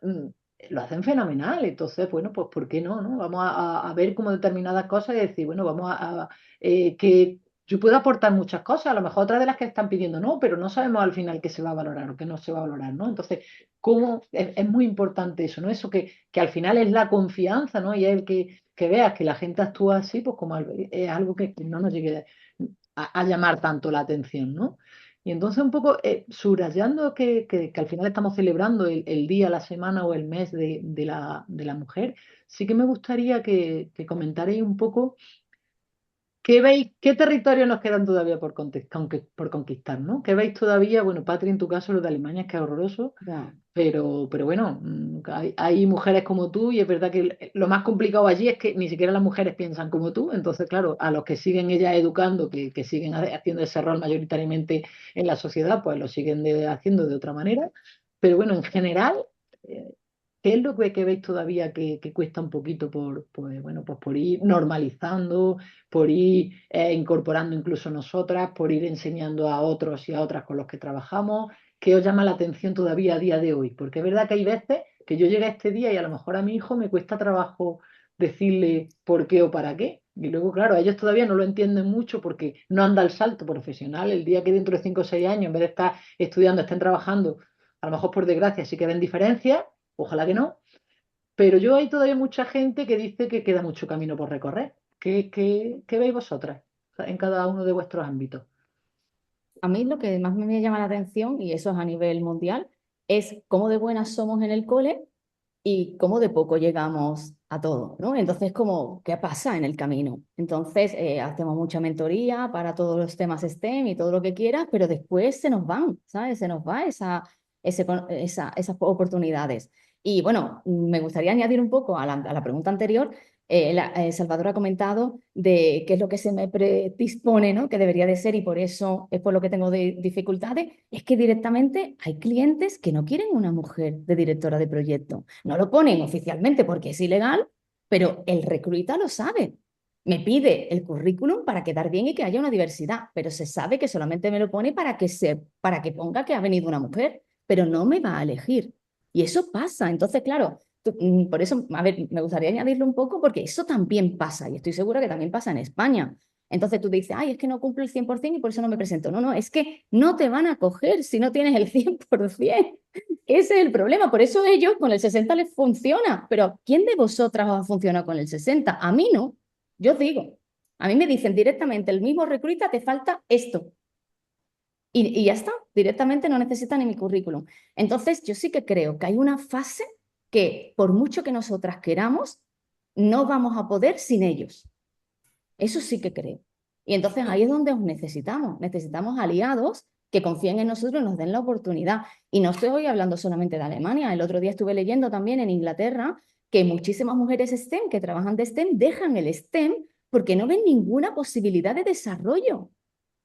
mm, lo hacen fenomenal. Entonces, bueno, pues ¿por qué no? ¿No? Vamos a ver como determinadas cosas y decir, bueno, vamos a que yo puedo aportar muchas cosas, a lo mejor otras de las que están pidiendo no, pero no sabemos al final qué se va a valorar o qué no se va a valorar, ¿no? Entonces, ¿cómo? Es muy importante eso, ¿no? Eso que al final es la confianza, ¿no? Y es el que veas que la gente actúa así, pues como es algo que no nos llegue a llamar tanto la atención, ¿no? Y entonces un poco subrayando que al final estamos celebrando el día, la semana o el mes de la mujer, sí que me gustaría que comentarais un poco qué veis, qué territorios nos quedan todavía por conquistar, ¿no? ¿Qué veis todavía? Bueno, Patri, en tu caso, lo de Alemania es que es horroroso, Ya. pero bueno, hay mujeres como tú y es verdad que lo más complicado allí es que ni siquiera las mujeres piensan como tú, entonces, claro, a los que siguen ellas educando, que siguen haciendo ese rol mayoritariamente en la sociedad, pues lo siguen haciendo de otra manera, pero bueno, en general, eh, ¿qué es lo que veis todavía que cuesta un poquito bueno, pues por ir normalizando, por ir incorporando incluso nosotras, por ir enseñando a otros y a otras con los que trabajamos? ¿Qué os llama la atención todavía a día de hoy? Porque es verdad que hay veces que yo llegué a este día y a lo mejor a mi hijo me cuesta trabajo decirle por qué o para qué. Y luego, claro, ellos todavía no lo entienden mucho porque no anda el salto profesional. El día que dentro de 5 o 6 años, en vez de estar estudiando, estén trabajando, a lo mejor por desgracia sí que ven diferencias, ojalá que no. Pero yo hay todavía mucha gente que dice que queda mucho camino por recorrer. ¿Qué veis vosotras en cada uno de vuestros ámbitos? A mí lo que más me llama la atención, y eso es a nivel mundial, es cómo de buenas somos en el cole y cómo de poco llegamos a todo, ¿no? Entonces, como, ¿qué pasa en el camino? Entonces, hacemos mucha mentoría para todos los temas STEM y todo lo que quieras, pero después se nos van, ¿sabes? Se nos va esas oportunidades. Y bueno, me gustaría añadir un poco a la pregunta anterior. Salvador ha comentado de qué es lo que se me predispone, ¿no? Que debería de ser y por eso es por lo que tengo dificultades. Es que directamente hay clientes que no quieren una mujer de directora de proyecto. No lo ponen oficialmente porque es ilegal, pero el recluta lo sabe. Me pide el currículum para quedar bien y que haya una diversidad, pero se sabe que solamente me lo pone para que ponga que ha venido una mujer, pero no me va a elegir. Y eso pasa. Entonces, claro, por eso, a ver, me gustaría añadirlo un poco porque eso también pasa y estoy segura que también pasa en España. Entonces tú dices, ay, es que no cumplo el 100% y por eso no me presento. No, no, es que no te van a coger si no tienes el 100%. Ese es el problema. Por eso ellos con el 60 les funciona. Pero ¿quién de vosotras os funciona con el 60? A mí no. Yo os digo, a mí me dicen directamente, el mismo recruita, te falta esto. Y ya está, directamente no necesita ni mi currículum. Entonces, yo sí que creo que hay una fase que, por mucho que nosotras queramos, no vamos a poder sin ellos. Eso sí que creo. Y entonces ahí es donde os necesitamos. Necesitamos aliados que confíen en nosotros y nos den la oportunidad. Y no estoy hablando solamente de Alemania. El otro día estuve leyendo también en Inglaterra que muchísimas mujeres STEM que trabajan de STEM dejan el STEM porque no ven ninguna posibilidad de desarrollo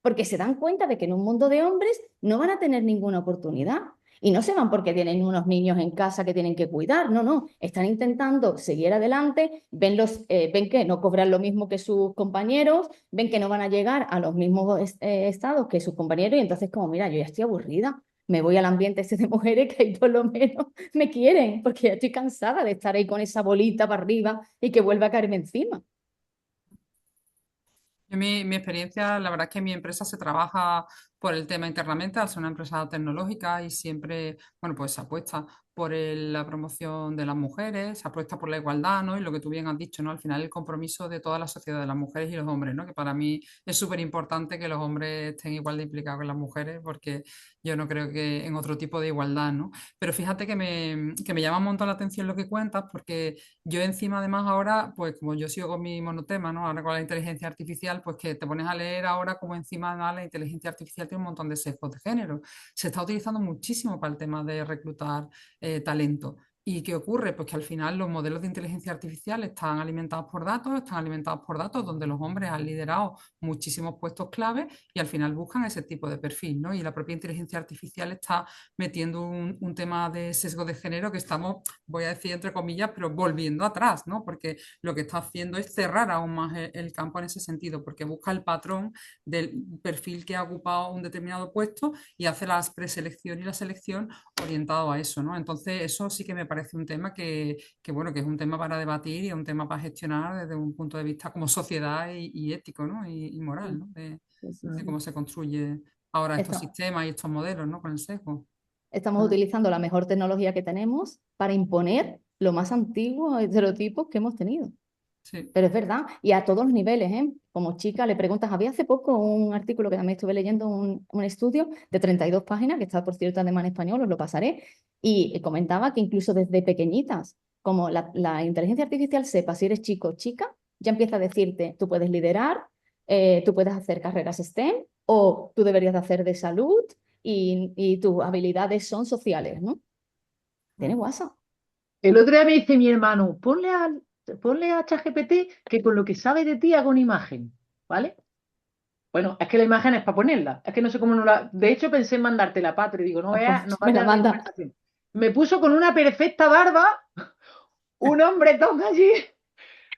porque se dan cuenta de que en un mundo de hombres no van a tener ninguna oportunidad. Y no se van porque tienen unos niños en casa que tienen que cuidar, no, no, están intentando seguir adelante, ven que no cobran lo mismo que sus compañeros, ven que no van a llegar a los mismos estados que sus compañeros y entonces como, mira, yo ya estoy aburrida, me voy al ambiente ese de mujeres que ahí por lo menos me quieren, porque ya estoy cansada de estar ahí con esa bolita para arriba y que vuelva a caerme encima. Mi experiencia, la verdad es que mi empresa se trabaja por el tema internamente, al ser una empresa tecnológica y siempre, bueno, pues se apuesta por la promoción de las mujeres, se apuesta por la igualdad, ¿no? Y lo que tú bien has dicho, ¿no? Al final el compromiso de toda la sociedad, de las mujeres y los hombres, ¿no? Que para mí es súper importante que los hombres estén igual de implicados que las mujeres, porque yo no creo que en otro tipo de igualdad, ¿no? Pero fíjate que me llama un montón la atención lo que cuentas, porque yo encima además ahora, pues como yo sigo con mi monotema, ¿no? Ahora con la inteligencia artificial, pues que te pones a leer ahora como encima además la inteligencia artificial tiene un montón de sesgos de género. Se está utilizando muchísimo para el tema de reclutar talento. ¿Y qué ocurre? Pues que al final los modelos de inteligencia artificial están alimentados por datos donde los hombres han liderado muchísimos puestos clave y al final buscan ese tipo de perfil, ¿no? Y la propia inteligencia artificial está metiendo un tema de sesgo de género que estamos, voy a decir entre comillas, pero volviendo atrás, ¿no? Porque lo que está haciendo es cerrar aún más el campo en ese sentido, porque busca el patrón del perfil que ha ocupado un determinado puesto y hace la preselección y la selección orientado a eso, ¿no? Entonces, eso sí que me parece un tema bueno, que es un tema para debatir y un tema para gestionar desde un punto de vista como sociedad y ético, ¿no? Y moral, ¿no? Sí, sí, De sí. cómo se construye ahora estos Esta- sistemas y estos modelos, ¿no? Con el sesgo. Estamos utilizando la mejor tecnología que tenemos para imponer lo más antiguo estereotipos que hemos tenido. Sí. Pero es verdad, y a todos los niveles, ¿eh? Como chica le preguntas, había hace poco un artículo que también estuve leyendo, un estudio de 32 páginas, que está por cierto además en español, os lo pasaré, y comentaba que incluso desde pequeñitas, como la inteligencia artificial sepa si eres chico o chica, ya empieza a decirte, tú puedes liderar, tú puedes hacer carreras STEM, o tú deberías de hacer de salud, y tus habilidades son sociales, ¿no? Tiene WhatsApp. El otro día me dice mi hermano, ponle a ChatGPT que con lo que sabe de ti haga una imagen, ¿vale? Bueno, es que la imagen es para ponerla. Es que no sé cómo no la... De hecho, pensé en mandártela, Patri, digo, no veas, no Me la vayas a la manda. conversación. Me puso con una perfecta barba, un hombretón allí,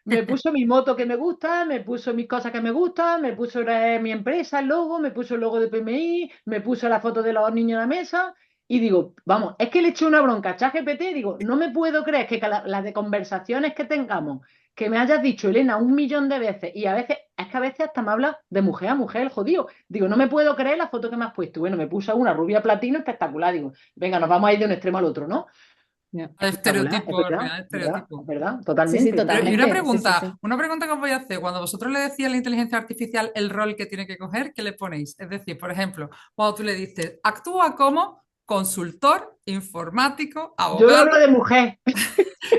me puso mi moto que me gusta, me puso mis cosas que me gustan, me puso mi empresa, el logo, me puso el logo de PMI, me puso la foto de los niños en la mesa y digo, vamos, es que le eché una bronca a ChatGPT, digo, no me puedo creer que las de conversaciones que tengamos, que me hayas dicho, Elena, 1 millón de veces y a veces, es que a veces hasta me habla de mujer a mujer, el jodido. Digo, no me puedo creer la foto que me has puesto. Bueno, me puso una rubia platino espectacular, digo, venga, nos vamos a ir de un extremo al otro, ¿no? Ya. Espectacular, es Estereotipo, verdad, real es verdad, estereotipo. es verdad, Sí, sí, totalmente. Y una totalmente. Sí, sí, sí. pregunta que os voy a hacer. Cuando vosotros le decís a la inteligencia artificial el rol que tiene que coger, ¿qué le ponéis? Es decir, por ejemplo, cuando tú le dices, actúa como consultor, informático, Yo lo hablo abogado, de mujer.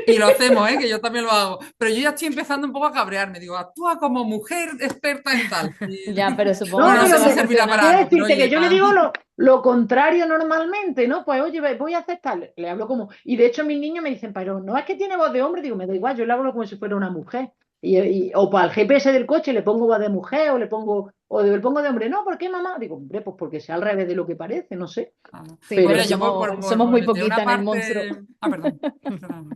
y lo hacemos, ¿eh? Que yo también lo hago. Pero yo ya estoy empezando un poco a cabrearme. Digo, actúa como mujer experta en tal. Ya, pero supongo No, Bueno, que no no sé te pero va si a servirá funcionar. para quiero algo, pero decirte que oye, yo le digo lo contrario normalmente, ¿no? Pues oye, voy a hacer tal. Le hablo como. Y de hecho, mis niños me dicen, pero no es que tiene voz de hombre. Digo, me da igual, yo le hablo como si fuera una mujer. O para el GPS del coche le pongo voz de mujer o le pongo de hombre. No, ¿por qué, mamá? Digo, hombre, pues porque sea al revés de lo que parece, no sé. Sí, Pero porque mira, yo sí. somos por muy meter poquitas una en el monstruo. parte. Ah, perdón. Perdóname.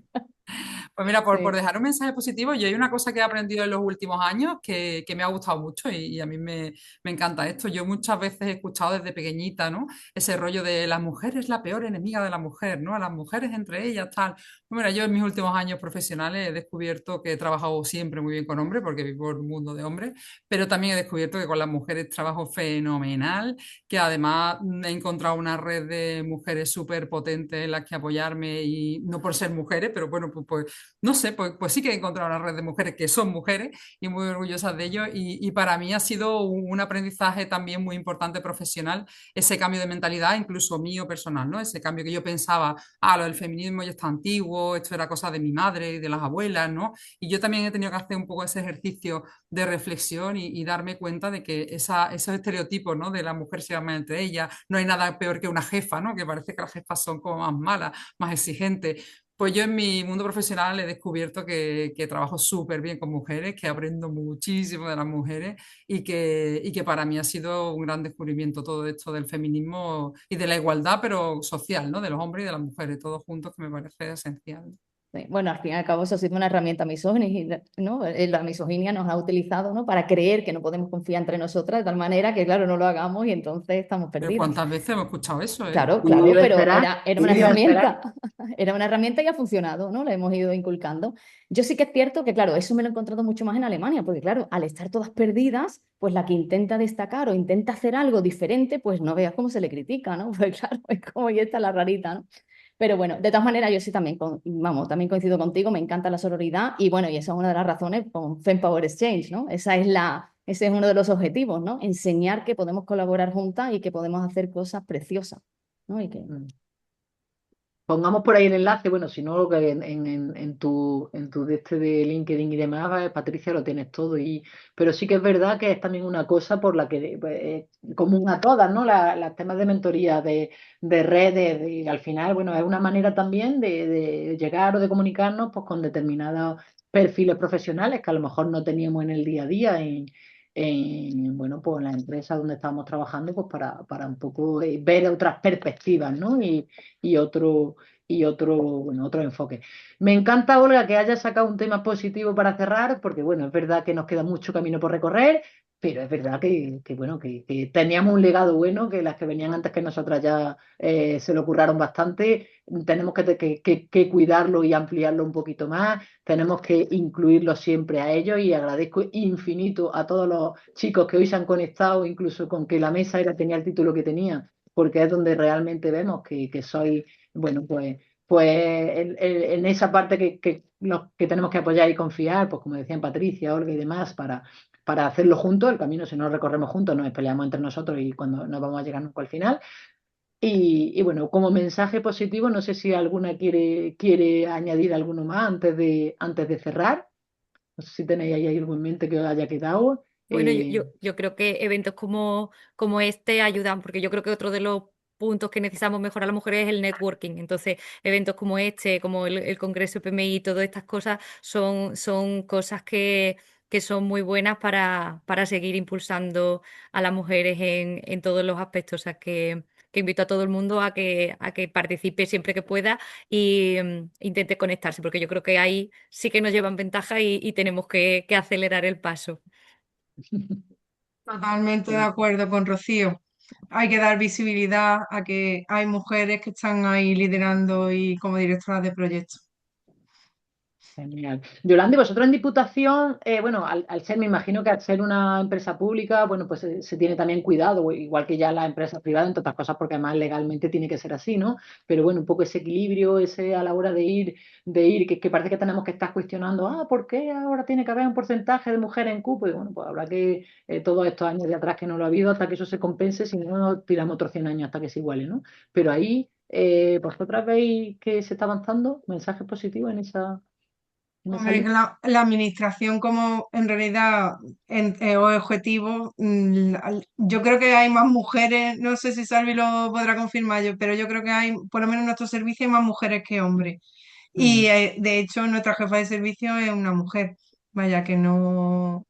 Pues mira, por Sí. dejar un mensaje positivo, yo hay una cosa que he aprendido en los últimos años que me ha gustado mucho y a mí me encanta esto. Yo muchas veces he escuchado desde pequeñita, ¿no? Ese rollo de la mujer es la peor enemiga de la mujer, ¿no? A las mujeres entre ellas, tal. Pues mira, yo en mis últimos años profesionales he descubierto que he trabajado siempre muy bien con hombres, porque vivo en un mundo de hombres, pero también he descubierto que con las mujeres trabajo fenomenal, que además he encontrado una red de mujeres súper potentes en las que apoyarme y no por ser mujeres, pero bueno, pues no sé, pues sí que he encontrado una red de mujeres que son mujeres y muy orgullosas de ello. Y para mí ha sido un aprendizaje también muy importante profesional, ese cambio de mentalidad, incluso mío personal, ¿no? Ese cambio que yo pensaba, lo del feminismo ya está antiguo, esto era cosa de mi madre y de las abuelas, ¿no? Y yo también he tenido que hacer un poco ese ejercicio de reflexión y darme cuenta de que esos estereotipos, ¿no? De la mujer se llama entre ellas, no hay nada peor que una jefa, ¿no? Que parece que las jefas son como más malas, más exigentes. Pues yo en mi mundo profesional he descubierto que trabajo súper bien con mujeres, que aprendo muchísimo de las mujeres y que para mí ha sido un gran descubrimiento todo esto del feminismo y de la igualdad, pero social, ¿no? De los hombres y de las mujeres, todos juntos, que me parece esencial. Sí. Bueno, al fin y al cabo eso ha sido una herramienta misógina, ¿no? La misoginia nos ha utilizado, ¿no? Para creer que no podemos confiar entre nosotras de tal manera que, claro, no lo hagamos y entonces estamos Pero perdidas. ¿cuántas veces hemos escuchado eso, eh? Claro, ¿Quién claro, iba a pero esperar? era una ¿Quién iba a esperar? herramienta, era una herramienta y ha funcionado, ¿no? La hemos ido inculcando. Yo sí que es cierto que, claro, eso me lo he encontrado mucho más en Alemania, porque, claro, al estar todas perdidas, pues la que intenta destacar o intenta hacer algo diferente, pues no veas cómo se le critica, ¿no? Pues claro, es como, y esta es la rarita, ¿no? Pero bueno, de todas maneras, yo sí también, vamos, también coincido contigo, me encanta la sororidad y bueno, y esa es una de las razones con Fempower Exchange, ¿no? Ese es uno de los objetivos, ¿no? Enseñar que podemos colaborar juntas y que podemos hacer cosas preciosas, ¿no? Y que... Pongamos por ahí el enlace, bueno, si no, que en tu de este de LinkedIn y demás, Patricia, lo tienes todo. Pero sí que es verdad que es también una cosa por la que común a todas, ¿no? Las temas de mentoría, de redes, y al final, bueno, es una manera también de llegar o de comunicarnos pues, con determinados perfiles profesionales que a lo mejor no teníamos en el día a día, bueno, pues en la empresa donde estábamos trabajando, pues para un poco ver otras perspectivas, ¿no? Bueno, otro enfoque. Me encanta, Olga, que hayas sacado un tema positivo para cerrar, porque bueno, es verdad que nos queda mucho camino por recorrer, Pero es verdad bueno, que teníamos un legado bueno, que las que venían antes que nosotras ya se lo curraron bastante. Tenemos que cuidarlo y ampliarlo un poquito más. Tenemos que incluirlo siempre a ellos y agradezco infinito a todos los chicos que hoy se han conectado, incluso con que la mesa tenía el título que tenía, porque es donde realmente vemos que soy, bueno, pues en esa parte que tenemos que apoyar y confiar, pues como decían Patricia, Olga y demás, para hacerlo juntos, el camino si no lo recorremos juntos, nos peleamos entre nosotros y cuando no vamos a llegar nunca al final. Y bueno, como mensaje positivo, no sé si alguna quiere añadir alguno más antes de cerrar. No sé si tenéis ahí algo en mente que os haya quedado. Bueno, yo creo que eventos como este ayudan, porque yo creo que otro de los puntos que necesitamos mejorar las mujeres es el networking. Entonces, eventos como este, como el Congreso PMI, todas estas cosas son cosas que son muy buenas para seguir impulsando a las mujeres en todos los aspectos. O sea, que invito a todo el mundo a que participe siempre que pueda y intente conectarse, porque yo creo que ahí sí que nos llevan ventaja y tenemos que acelerar el paso. Totalmente de acuerdo con Rocío. Hay que dar visibilidad a que hay mujeres que están ahí liderando y como directoras de proyectos. Genial. Yolanda, ¿y vosotros en Diputación, bueno, al ser, me imagino que al ser una empresa pública, bueno, pues se tiene también cuidado, igual que ya las empresas privadas, entre otras cosas, porque además legalmente tiene que ser así, ¿no? Pero bueno, un poco ese equilibrio, ese a la hora de ir, que parece que tenemos que estar cuestionando, ¿por qué ahora tiene que haber un porcentaje de mujeres en cupo? Y bueno, pues habrá que, todos estos años de atrás que no lo ha habido, hasta que eso se compense, si no, tiramos otros 100 años hasta que se iguale, ¿no? Pero ahí, ¿vosotras veis que se está avanzando? ¿Mensajes positivos en esa Hombre, línea? la administración como en realidad o objetivo, yo creo que hay más mujeres, no sé si Salvi lo podrá confirmar yo, pero yo creo que hay, por lo menos en nuestro servicio, hay más mujeres que hombres. Y Mm. de hecho nuestra jefa de servicio es una mujer, vaya que no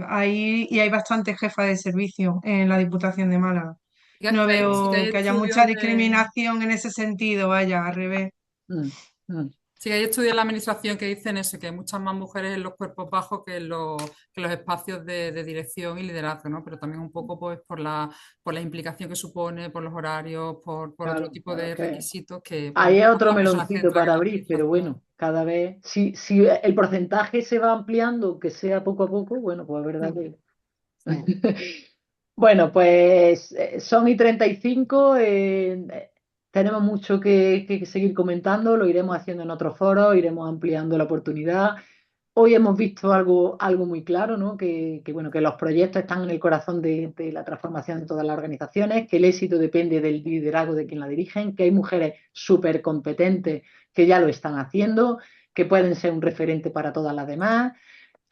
hay bastantes jefas de servicio en la Diputación de Málaga. Sí No sí que hay veo que haya mucha estudios de, discriminación en ese sentido, vaya, al revés. Mm, mm. sí que hay estudios en la administración que dicen eso, que hay muchas más mujeres en los cuerpos bajos que en los espacios de dirección y liderazgo, ¿no? Pero también un poco pues por la implicación que supone, por los horarios, por otro Claro, tipo claro, de es que requisitos que pues, ahí es buscan otro más personas que meloncito entran en para la abrir, pero administración. bueno, cada vez, si el porcentaje se va ampliando, que sea poco a poco, bueno, pues es verdad Mm. que... Sí. Bueno, pues son y 35, tenemos mucho que seguir comentando, lo iremos haciendo en otros foros, iremos ampliando la oportunidad. Hoy hemos visto algo muy claro, ¿no? Bueno, que los proyectos están en el corazón de la transformación de todas las organizaciones, que el éxito depende del liderazgo de quien la dirigen, que hay mujeres súper competentes que ya lo están haciendo, que pueden ser un referente para todas las demás.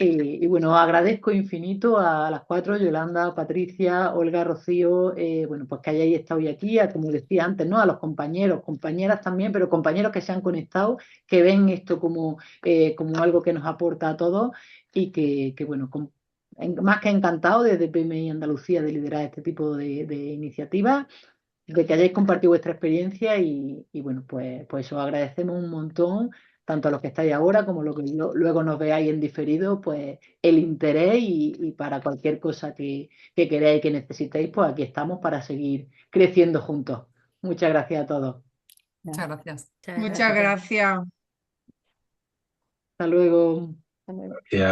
Y bueno, agradezco infinito a las cuatro, Yolanda, Patricia, Olga, Rocío, bueno, pues que hayáis estado hoy aquí, como decía antes, ¿no? A los compañeros, compañeras también, pero compañeros que se han conectado, que ven esto como algo que nos aporta a todos y bueno, más que encantado desde PMI Andalucía de liderar este tipo de iniciativas, de que hayáis compartido vuestra experiencia y bueno, pues os agradecemos un montón, tanto a los que estáis ahora como los que luego nos veáis en diferido, pues el interés y para cualquier cosa que queráis y que necesitéis, pues aquí estamos para seguir creciendo juntos. Muchas gracias a todos. Muchas gracias. Muchas Muchas gracias. gracias. Hasta luego. Hasta luego. Ya.